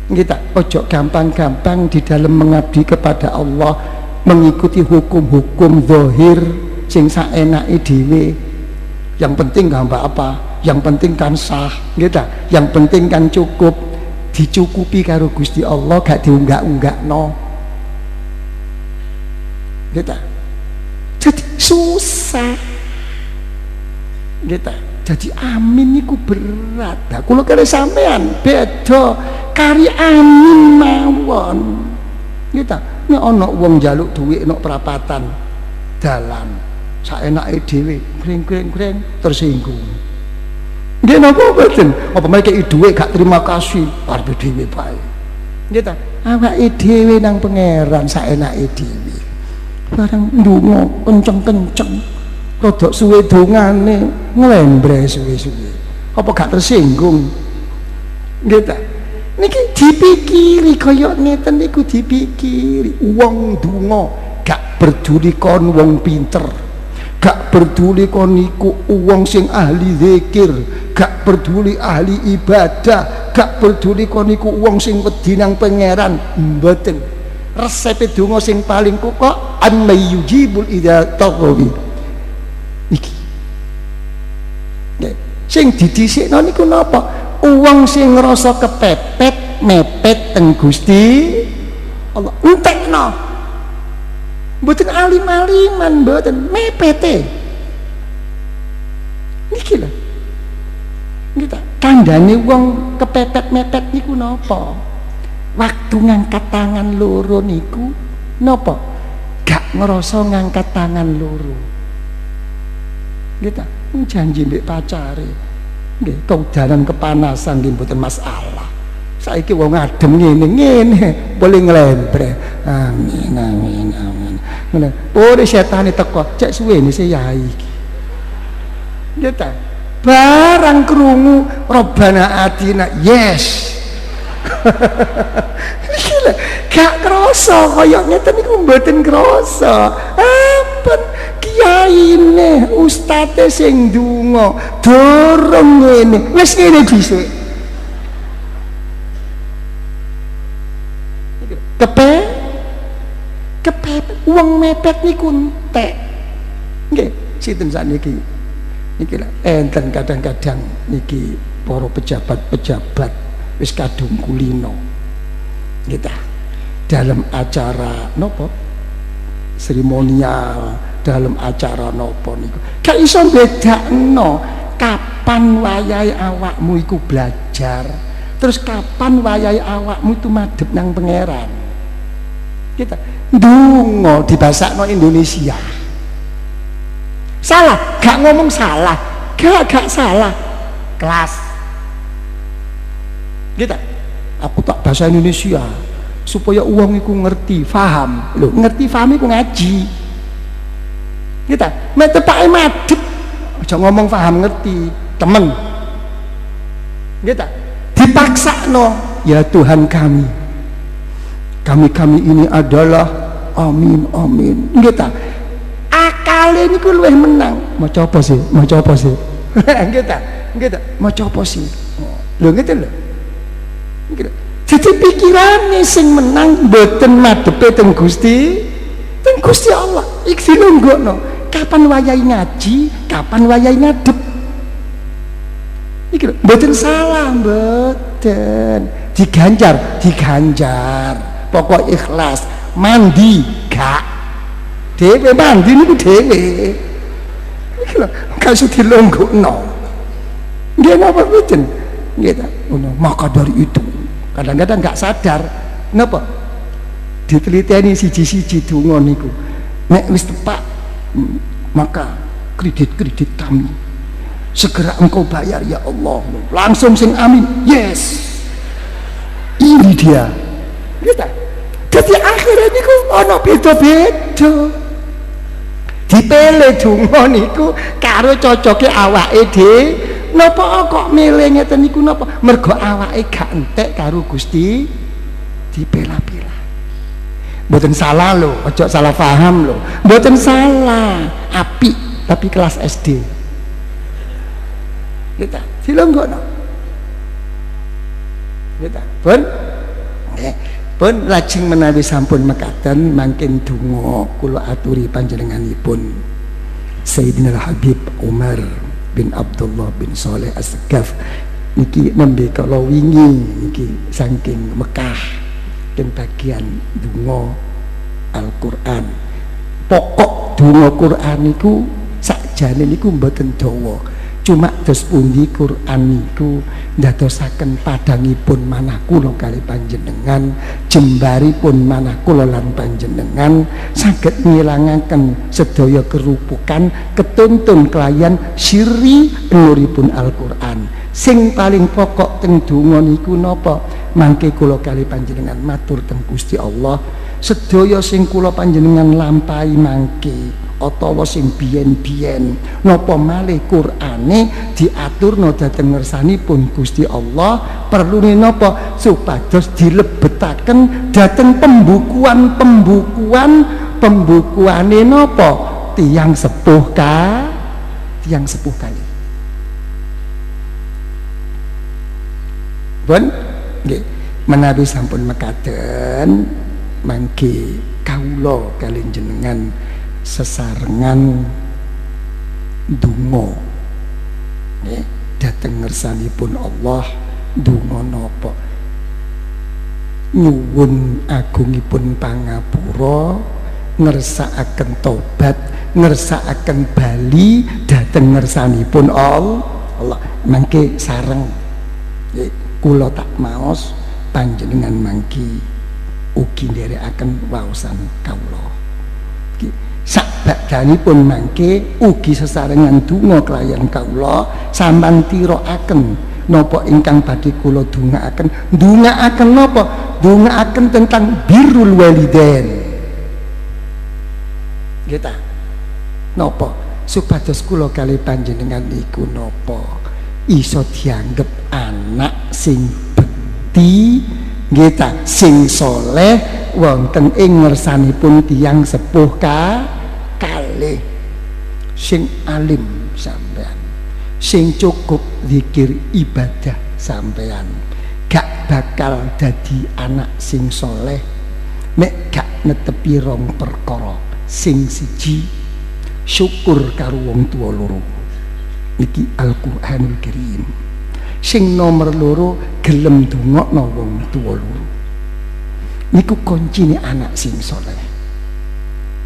Kita ojo gampang-gampang di dalam mengabdi kepada Allah, mengikuti hukum-hukum zahir sing saenake dhewe. Yang penting gak apa, yang penting kan sah, gitu. Yang penting kan cukup, dicukupi karo Gusti Allah, gak diunggak-unggakno. Gitu. Jadi susah. Gitu. Jadi amin niku berat. Nah, kula kare sampean beda kari amin mawon. Gitu. Nek ana wong njaluk dhuwit nek perapatan dalan saenake dhewe kring-kring tersinggung. Nggih napa mboten? Apa mriki dhuwit gak terima kasih arep dhewe bae. Nggih ta? Awake dhewe nang pangeran saenake dhewe. Barang ndonga kenceng-kenceng, rodok suwe dongane nglembre suwe-suwe. Apa gak tersinggung? Nggih ta? Niki dipikiri kaya ngeten niku dipikiri. Wong donga gak peduli kon wong pinter, gak peduli kon niku wong sing ahli zikir, gak peduli ahli ibadah, gak peduli kon niku wong sing wedi nang pangeran, mboten. Resepe donga sing paling pokok amma yujibul idza taghawi. Iki sing didhisikno niku napa? Wong sing ngrasa kepepet mepet teng Gusti Allah entekno. Mboten alim-aliman, mboten mepete. Niki lho. Kita tandane wong kepepet mepet niku napa? Waktu ngangkat tangan loro niku napa? Gak ngerasa ngangkat tangan loro. Kita janji mbek pacare. Nggih, kok dalan kepanasan nggih mboten masalah. Saiki wong adem ngene boleh nglembre. Amin amin amin. Ngene. Ora setane teko, cek suwene yai iki. Nggih ta? Barang krungu Robbana atina, yes. Iki lho, gak krasa kaya ngeten niku mboten krasa. Ampun kiyaine, ustate sing ndonga, dorong ngene, wis ngene dhisik. Kepepet wong mepet niku entek. Nggih, sinten sakniki? Niki lho, enten kadang-kadang niki para pejabat-pejabat wis kadung kulino. Kita dalam acara nopo seremonial, dalam acara nopo niku gak iso bedakno kapan wayahe awakmu iku belajar, terus kapan wayahe awakmu itu madhep nang pangeran. Kita ndonga dibasakno Indonesia. Salah, gak ngomong salah, gak salah. Kelas. Kita, aku tak bahasa Indonesia supaya uang iku ngerti, faham. Lho, ngerti faham iku ngaji. Kita, metepake madhep. Aja ngomong faham ngerti, temen. Kita, dipaksakno, ya Tuhan kami. Kami ini adalah amin amin. Kita, akale niku luwih menang. Maca apa sih? Kita, mau apa sih? Lho ngeten lho. Jadi pikirane sing menang mboten madhepe teng Gusti Allah. Iki dilonggokno. Kapan wayahe ngaji, kapan wayahe ngadep. Iki lho, mboten salah, mboten. Diganjar. Pokok ikhlas. Mandi gak. Dhewe mandi niku dhewe. Iki lho, kasih dilonggokno. Nggih napa mboten? Nggih ta. Maka dari itu kadang-kadang nggak sadar napa diteliteni siji-siji donga niku nek wis tepak maka kredit kami segera engkau bayar ya Allah, langsung sing amin, yes, ini dia kita. Jadi akhirnya niku ana beda-beda dipilih donga niku karo cocoke awake dhewe. Napa kok milih ngeten niku napa? Mergo awake gak entek karo Gusti dipela-pela. Mboten salah lho, ojo salah paham lho. Mboten salah, apik tapi kelas SD. Kita dilonggokno. Kita pun pun lajeng menawi sampun mekaten mangken donga kula aturi panjenenganipun Sayyidina Habib Umar bin Abdullah bin Saleh As-Segaf niki nembe kala wingi niki saking Mekah ten bagian donga Al-Qur'an. Pokok donga Qur'an niku sakjane niku mboten dawa. Cuma dos pundi Qur'an niku ndadosaken padangipun manah kula kali panjenengan, jembaripun manah kula lan panjenengan saged ngilangaken sedaya kerupukan ketuntun kelayan sirri nuripun Al-Qur'an. Sing paling pokok teng donga niku napa? Mangke kula kali panjenengan matur teng Gusti Allah, sedaya sing kula panjenengan lampahi mangke utawa sing biyen-biyen napa malih Qur'ane diaturna dhateng ngersanipun Gusti Allah, perlune napa supados dilebetaken dhateng pembukuane napa tiyang sepuh kali. Pun nggih menawi sampun mekaten mangke kawula kaliyan jenengan sesarengan donga nggih dhateng ngersanipun Allah. Donga napa? Nyuwun agungipun pangapura, ngersakaken tobat, ngersakaken bali dhateng ngersanipun Allah. Mangke sareng kula tak maos panjenengan mangke ugi nderekaken waosan kawula. Sakbadanipun mangke ugi sesarengan donga kelayan kawula sampeyan tirakaken napa ingkang badhe kula dongaaken. Dongaaken napa? Dongaaken tentang birrul walidain. Nggih ta? Napa? Supados kula kali panjenengan niku napa? Iso dianggep anak sing bekti, nggih ta, sing saleh wonten ing ngersanipun tiyang sepuh kalih, sing alim sampean, sing cukup zikir ibadah sampean, gak bakal dadi anak sing saleh nek gak netepi rong perkara. Sing siji syukur karo wong tuwa loro. Iki Al-Qur'anul Karim. Sing nomor loro gelem ndongakno wong tuwa loro. Niku kuncine anak sing saleh.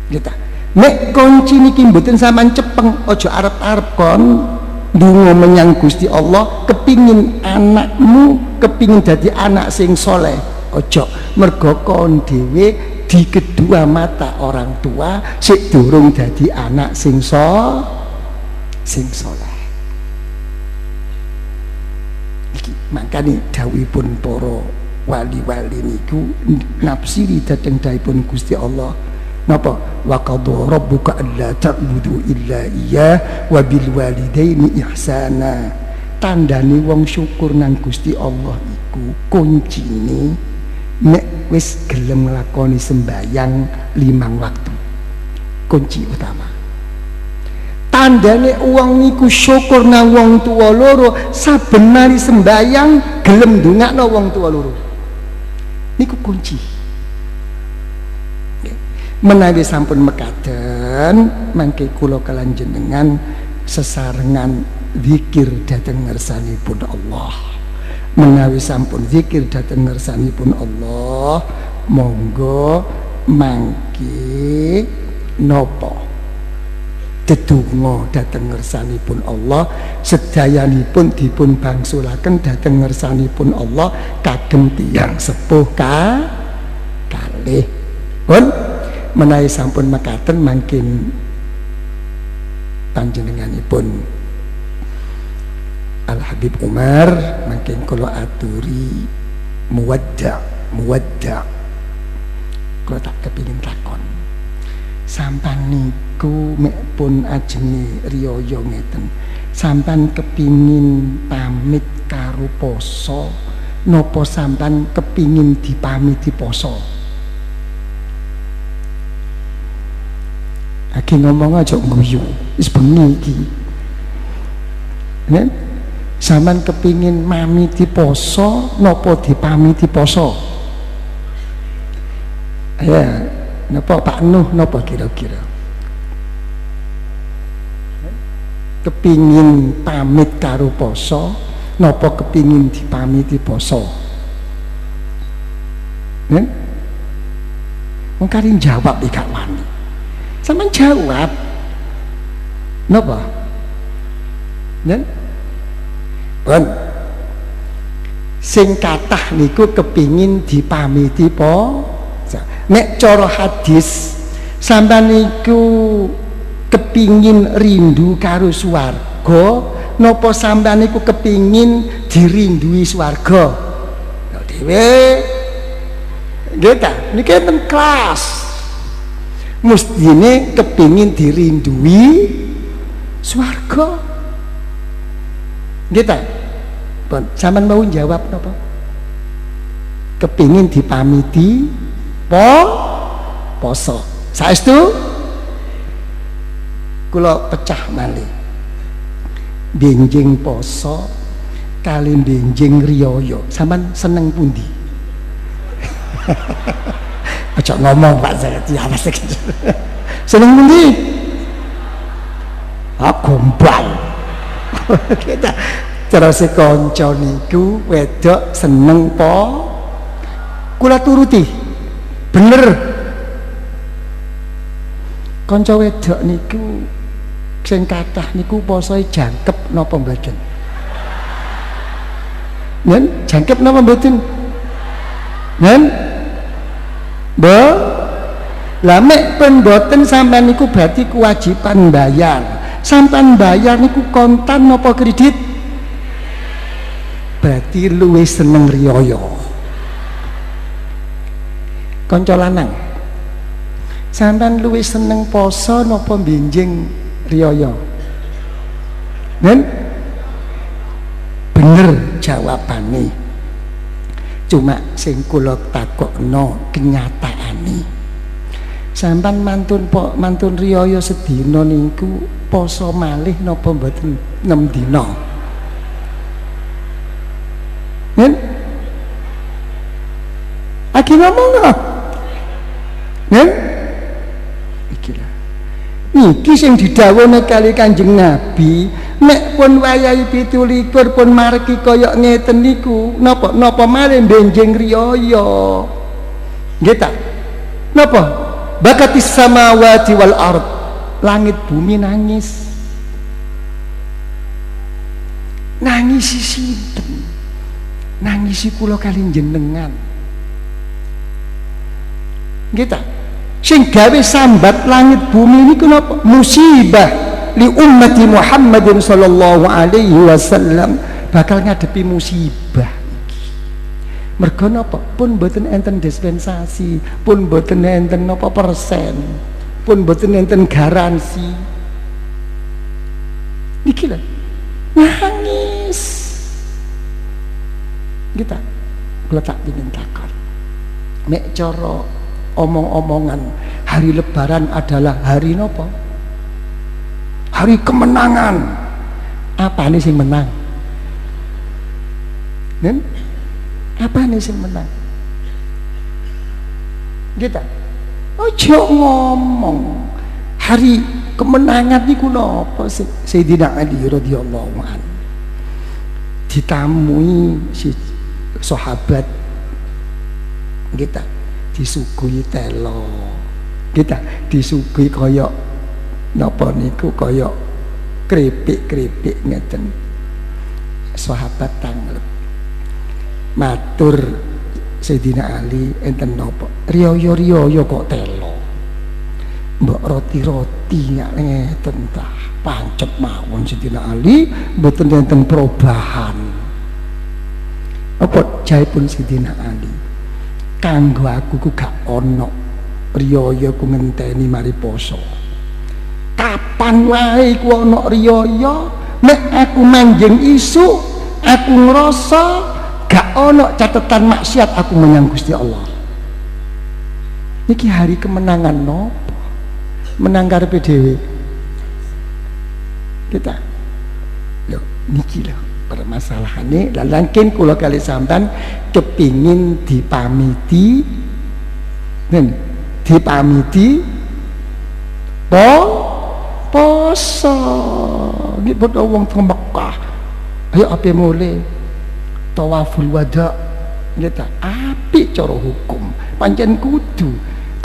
Nggih ta? Nek kunci niki mboten sampean cepeng, aja arep-arep kon ndonga menyang Gusti Allah kepingin anakmu kepingin dadi anak sing saleh. Aja, mergo kon dhewe di kedua mata orang tua sik durung dadi anak sing saleh. Makanya dawuhipun para wali-wali niku nafsiri dhateng dawuhipun Gusti Allah napa? Wa qadha rabbuka alla ta'budu illa iyyah wa bil walidaini ihsana. Tandane wong syukur nang Gusti Allah iku kuncine nek wis gelem nglakoni sembayang 5 waktu. Kunci utama. Tandane wong niku syukur nang wong tuwa loro saben mari sembayang gelem ndongakno wong tuwa loro. niku kunci. Menawi sampun mekaten mangke kula kalan jenengan sesarengan zikir dhateng ngersanipun Allah. Menawi sampun zikir dhateng ngersanipun Allah, monggo mangke napa dedonga dhateng ngersanipun Allah, sedayanipun dipun bangsulaken dhateng ngersanipun Allah kagem tiyang sepuh kalih. Pun menawi sampun mekaten mangkin panjenenganipun Al Habib Umar mangkin kula aturi muwadda kula tak kepingin takon sampan niku mek pun ajenge riyaya ngeten, sampan kepingin pamit karo poso napa sampan kepingin dipamiti poso? Aki ngomong aja guyu, wis bengi iki. Nen, sampean kepingin mamiti poso napa dipamiti poso? Ya, napa Pak Nuh napa kira-kira? Kepingin pamit karo poso napa kepingin dipamiti poso? Nen? Wong kari jawab iki gak wani. Sampeyan jawab napa? Nen? Pun sing kathah niku kepingin dipamiti poso. Nek cara hadis sampeyan niku kepingin rindu karo swarga napa sampeyan niku kepingin dirindui swarga? Lho dhewe nggih ta, niki enten kelas. Mestine kepingin dirindui swarga. Nggih ta? Pun sampean mau jawab napa? Kepingin dipamiti poso. Saestu kula pecah malih. Benjing poso kali benjing riyaya. Sampean seneng pundi? Aja ngomong Pak saya tiawas iki. Seneng pundi? Gombal. Kita terus kanca niku wedok seneng kula turuti. Bener. Kanca wedok niku sing kathah niku posoe jangkep napa mboten? Nen, jangkep napa mboten? Nen? Lah mek pun mboten sampean niku berarti kewajiban bayar. Sampean bayar niku kontan napa kredit? Berarti luwih seneng riyaya. Kanca lanang, sampean luwih seneng poso napa benjing riyaya? Nen? Bener jawabane. Cuma sing kula takokno kenyataane. Sampeyan mantun riyaya sedina niku poso malih napa mboten 6 dina? Nen? Aki ngomong kok. Nen? Iki lho. Niki sing didhawuhne kali Kanjeng Nabi, nek pun wayahe 17 pun margi kaya ngeten niku, napa malih benjing riyaya. Nggih ta? Napa? Bakatis samawati wal ard. Langit bumi nangis. Nangisi sinten? Nangisi kula kali jenengan. Nggih ta? Sing gawe sambat langit bumi niku napa? Musibah li ummati Muhammadin sallallahu alaihi wasallam, bakal ngadepi musibah iki. Mergo napa? Pun mboten enten dispensasi, pun mboten enten napa persen, pun mboten enten garansi. Niki lho. Nangis. Kita kula tak pengin takon. Nek cara omong-omongan hari lebaran adalah hari nopo? Hari kemenangan. Apa nih sing menang? Nen? Apa nih sing menang? Kita ojo ngomong hari kemenangan niku napa Sayyidina Ali radhiyallahu anhu ditamui si sahabat kita disuguhi telo kita disuguhi kaya napa niku kaya kripik-kripik ngeten sahabat tanglep matur Sayyidina Ali enten napa riyo-riyo kok telo mbok roti-roti ngeten tah pancet mawon Sayyidina Ali mboten enten perubahan apa jaipun Sayyidina Ali kanggo aku ku gak ono riyo ku ngenteni mari poso kapan wae ku ono riyo nek aku manjing isu aku ngrasa gak ono catatan maksiat aku menyang Gusti Allah niki hari kemenangan nopo menang karepe dhewe kita lho niki lho permasalahane lan langkin kula kali sampean kepingin dipamiti poso nggih padha wong teng Mekah ayo ape mulai tawaful wada kita apik cara hukum pancen kudu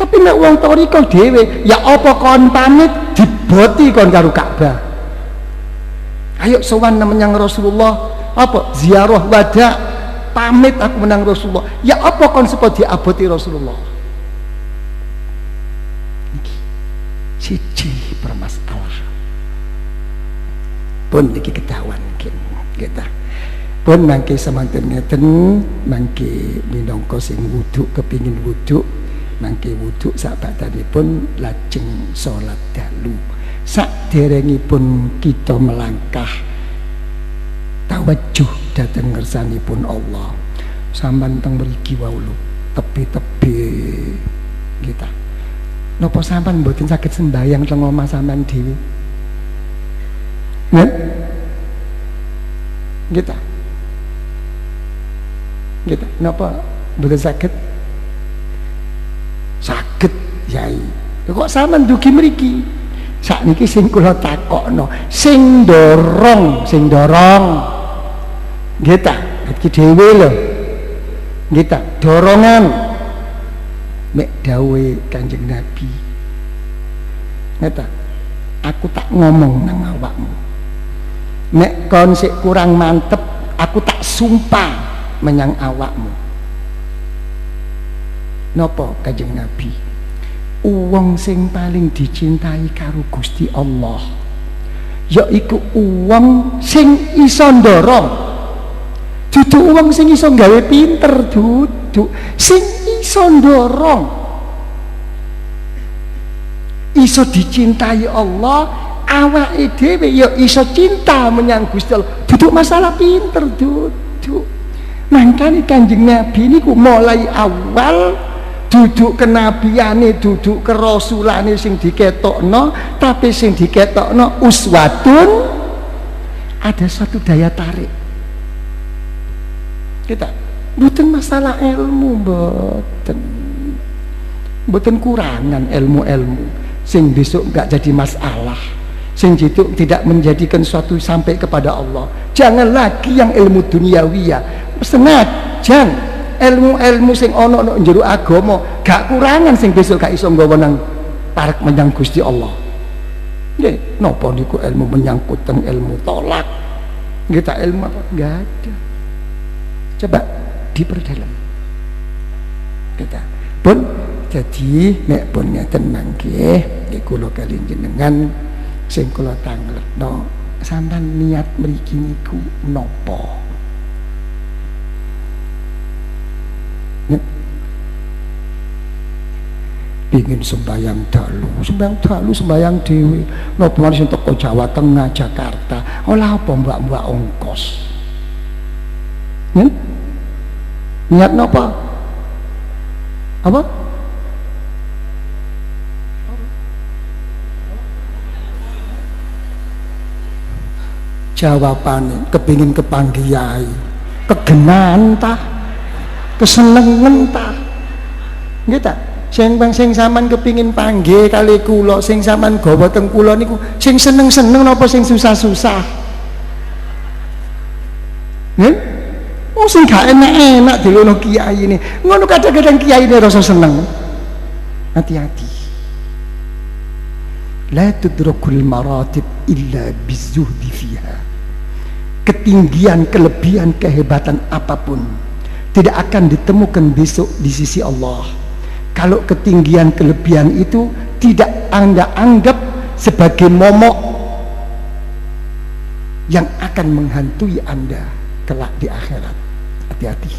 tapi nek wong thariqah dhewe ya apa kon pamit diboti kon karo Ka'bah ayo sowan menyang Rasulullah apa ziarah wada pamit aku menang Rasulullah ya apa kon supaya diaboti Rasulullah iki siji permasalahan pun iki ketahuan kita pun mangke semanten ngeten mangke minangka sing wudu kepingin wudu mangke wudu sabatanipun lajeng salat dalu saderengipun kita melangkah tawajjuh dhateng ngersanipun Allah sampean teng mriki wae tepi-tepi kita napa sampean mboten saged sembahyang teng omah sampean dhewe nggih kita napa mboten saged yai kok sampean dugi mriki sakniki sing kula takokno sing dorong kita iki dhewe lho kita dorongan mek dawuhe Kanjeng Nabi ngeta aku tak ngomong nang awakmu nek kon sik kurang mantep aku tak sumpah menyang awakmu napa Kanjeng Nabi uwong sing paling dicintai karo Gusti Allah yaiku uwong sing iso ndorong dudu uwong sing iso gawe pinter dudu sing iso ndorong iso dicintai Allah awake dhewe ya iso cinta menyang Gusti Allah dudu masalah pinter dudu mangkane Kanjeng Nabi niku mulai awal duduk kenabiane duduk kerasulane sing diketokno tapi sing diketokno uswatun ada suatu daya tarik kita mboten masalah ilmu mboten kurangan ilmu sing besok gak jadi masalah sing tidak menjadikan suatu sampai kepada Allah jangan lagi yang ilmu duniawiyah senajan ilmu sing ana nang jero agama gak kurangan sing besok gak iso nggawa nang parek menyang Gusti Allah nggih napa niku ilmu menyangkut teng ilmu tolak kita ilmu apa enggak ada coba diperdalam kita pun jadi nek pun ngeten mangke nggih kula kali jenengan sing kula tangletno sampean niat mriki niku napa pingin sembayang dalu sembayang dewi napa manis teko Jawa Tengah Jakarta olah apa mbak ongkos niat napa apa jawabannya kepingin kepanggiyai kegenan tah kesenengan tah gitu sing sampean kepingin panggih kali kula, sing sampean gawa teng kula niku sing seneng-seneng napa sing susah-susah? Nggih? Oh sing gak enak-enak dilono kiai ini. Ngono kadang-kadang kiai ini rasa seneng. Hati-hati. La tudrakul maratib illa bizuhdi fiha. Ketinggian, kelebihan, kehebatan apapun tidak akan ditemukan besok di sisi Allah kalau ketinggian kelebihan itu tidak Anda anggap sebagai momok yang akan menghantui Anda kelak di akhirat. Hati-hati.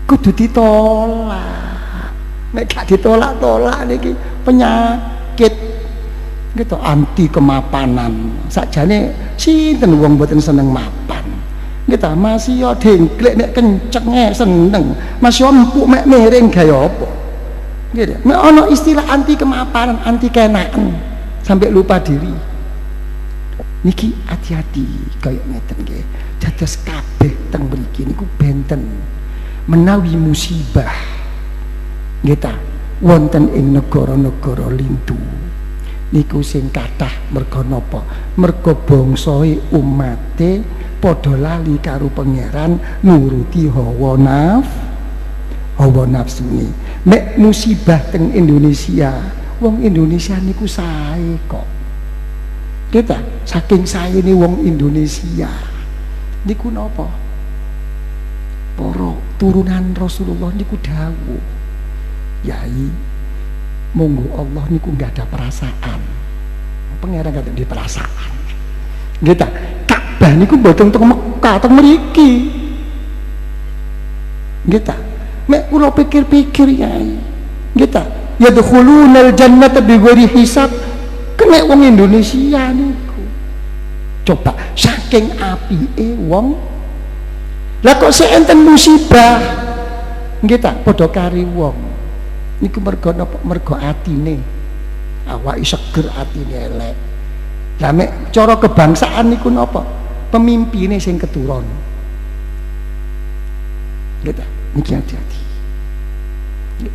Kudu ditolak. Nek gak ditolak-tolak niki penyakit gitu, anti kemapanan. Sakjane sinten wong mboten seneng mapan. Kita masih yo dengklek nek kencenge seneng, masih empuk mek miring gaya apa. Gitu. Mek ana istilah anti kemapanan, anti kenaan sampai lupa diri. Niki hati-hati kaya ngeten nggih. Dados kabeh teng mriki niku benten menawi musibah nggih wonten ing negara-negara lintu. Niku sing kathah merga napa? Merga bangsae umate padha lali karo pangeran nuruti hawa nafsune. Nek musibah teng Indonesia, wong Indonesia niku sae kok. Kita saking sae ni wong Indonesia niku napa? Para turunan Rasulullah niku dawuh, yai monggo Allah niku nggak ada perasaan, pangeran nggak ada perasaan. Kita Ka'bah niku mboten teng Mekah, teng mriki. Kita mek kula pikir-pikir yai, kita yadkhulunal jannata bighairi hisab. Kena wong Indonesia niku. Coba saking apike wong. Lah kok seenten musibah kita padha kari wong. Niku mergo napa? Mergo atine. Awake seger, atine elek. Lah mek cara kebangsaan niku napa? Pemimpine sing keturun. Gitu. Niki hati-hati.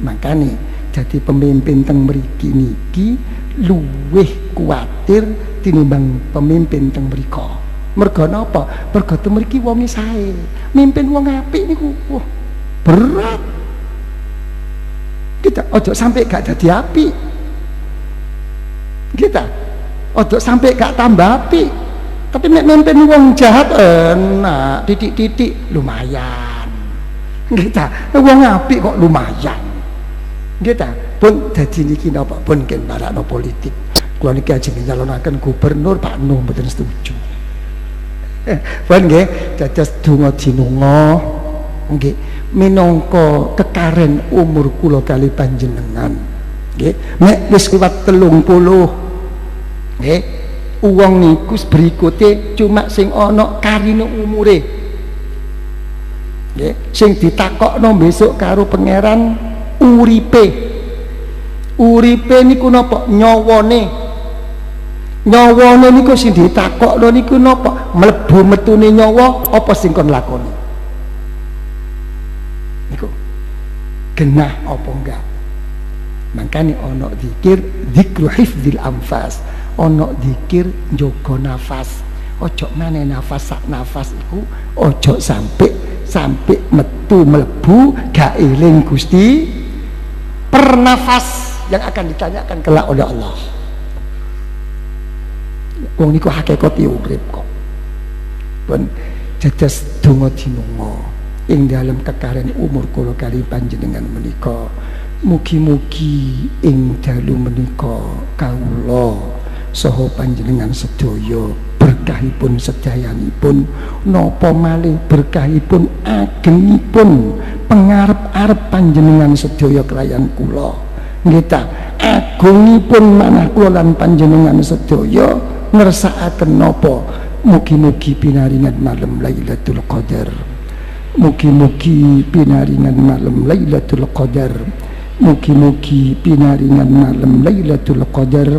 Makane jadi pemimpin teng mriki niki luwih kuwatir tinimbang pemimpin teng mriko. Mergo napa? Mergo teng mriki wonge sae. Mimpin wong apik niku wah berat. Kita ojo sampai gak dadi apik. Kita ojo sampai gak tambah apik. Tapi nek mimpin wong jahat enak, titik-titik lumayan. Kita wong apik kok lumayan. Kita pun dadi niki napa pun ken marakno politik. Kula niki ajeng nyalonaken gubernur Pak Nuh mboten setuju. Pun nggih dados donga dinunga nggih minangka kekaren umur kula kali panjenengan. Nggih, nek wis kuwat 30 nggih, wong niku berikute cuma sing ana karine umure. Nggih, sing ditakokno besok karo pangeran uripe niku napa? Nyawane niku sing ditakokno niku napa? Mlebu metune nyawa apa sing kon lakoni niku genah apa enggak. Makane ana zikir dzikru hifdzil anfas, ana zikir njaga nafas. Ojo maneh nafas sak nafas iku ojo sampai metu mlebu gak eling Gusti. Pernafas yang akan ditanyakan kelak oleh Allah. Wong niku hakikate urip kok. Pun dados donga dinunga ing dalem kekaren umur kula kali panjenengan menika. Mugi-mugi ing dalu menika kawula saha panjenengan sedaya berkahipun sedayanipun napa malih berkahipun agengipun pengarep-arep panjenengan sedaya kelayan kula nggih ta agungipun manah kula lan panjenengan sedaya ngersakaken napa mugi-mugi pinaringan malam Lailatul Qadar, mugi-mugi pinaringan malam Lailatul Qadar, mugi-mugi pinaringan malam Lailatul Qadar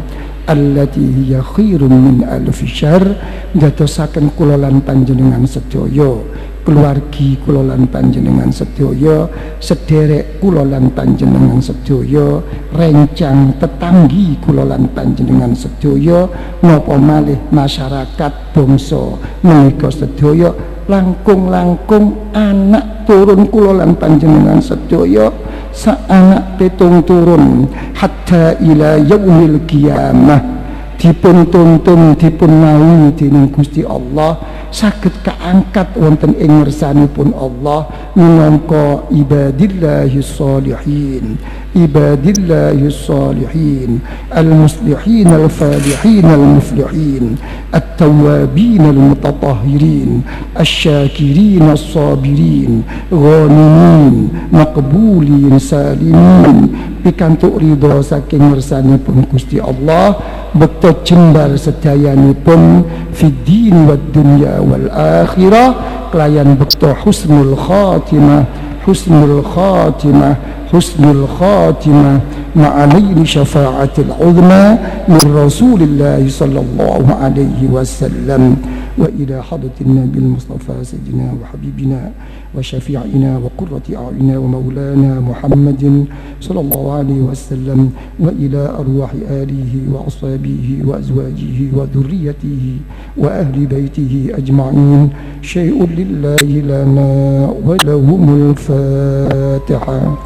allati hiya khairun min alfi syahr, dadosaken kula lan panjenengan sedaya keluargi kula lan panjenengan sedaya, sederek kula lan panjenengan sedaya, rencang tetanggi kula lan panjenengan sedaya, napa malih masyarakat bangsa menika sedaya, langkung-langkung anak turun kula lan panjenengan sedaya, sak anak petung turun hatta ila yaumil qiyamah dipun tuntun dipun naungi dening Gusti Allah saged kaangkat wonten ing ngersanipun Allah minangka ibadillahis sholihin, ibadillahis sholihin, al-muslihin al-falihin al-muflihin, at-tawwabin al-mutatahhirin, asy-syakirin as-sabirin, ghanimin maqbulin salimin, pikantuk ridho saking ngersanipun Gusti Allah bekto jembar sedayanipun fid din wad dunya wal akhirah kelayan bekto husnul khatimah, husnul khatimah, husnul khatimah ma'alaini syafa'atil uzma min Rasulillah sallallahu alaihi wasallam wa ila hadratin nabil mustafa sayyidina wa habibina wa syafi'ina wa qurrati a'yunina wa maulana Muhammadin sallallahu alaihi wasallam wa ila arwahi alihi wa ashabihi wa azwajihi wa dhurriyyatihi wa ahli baitihi ajma'in syai'un lillahi lana wa lahumul Fatiha.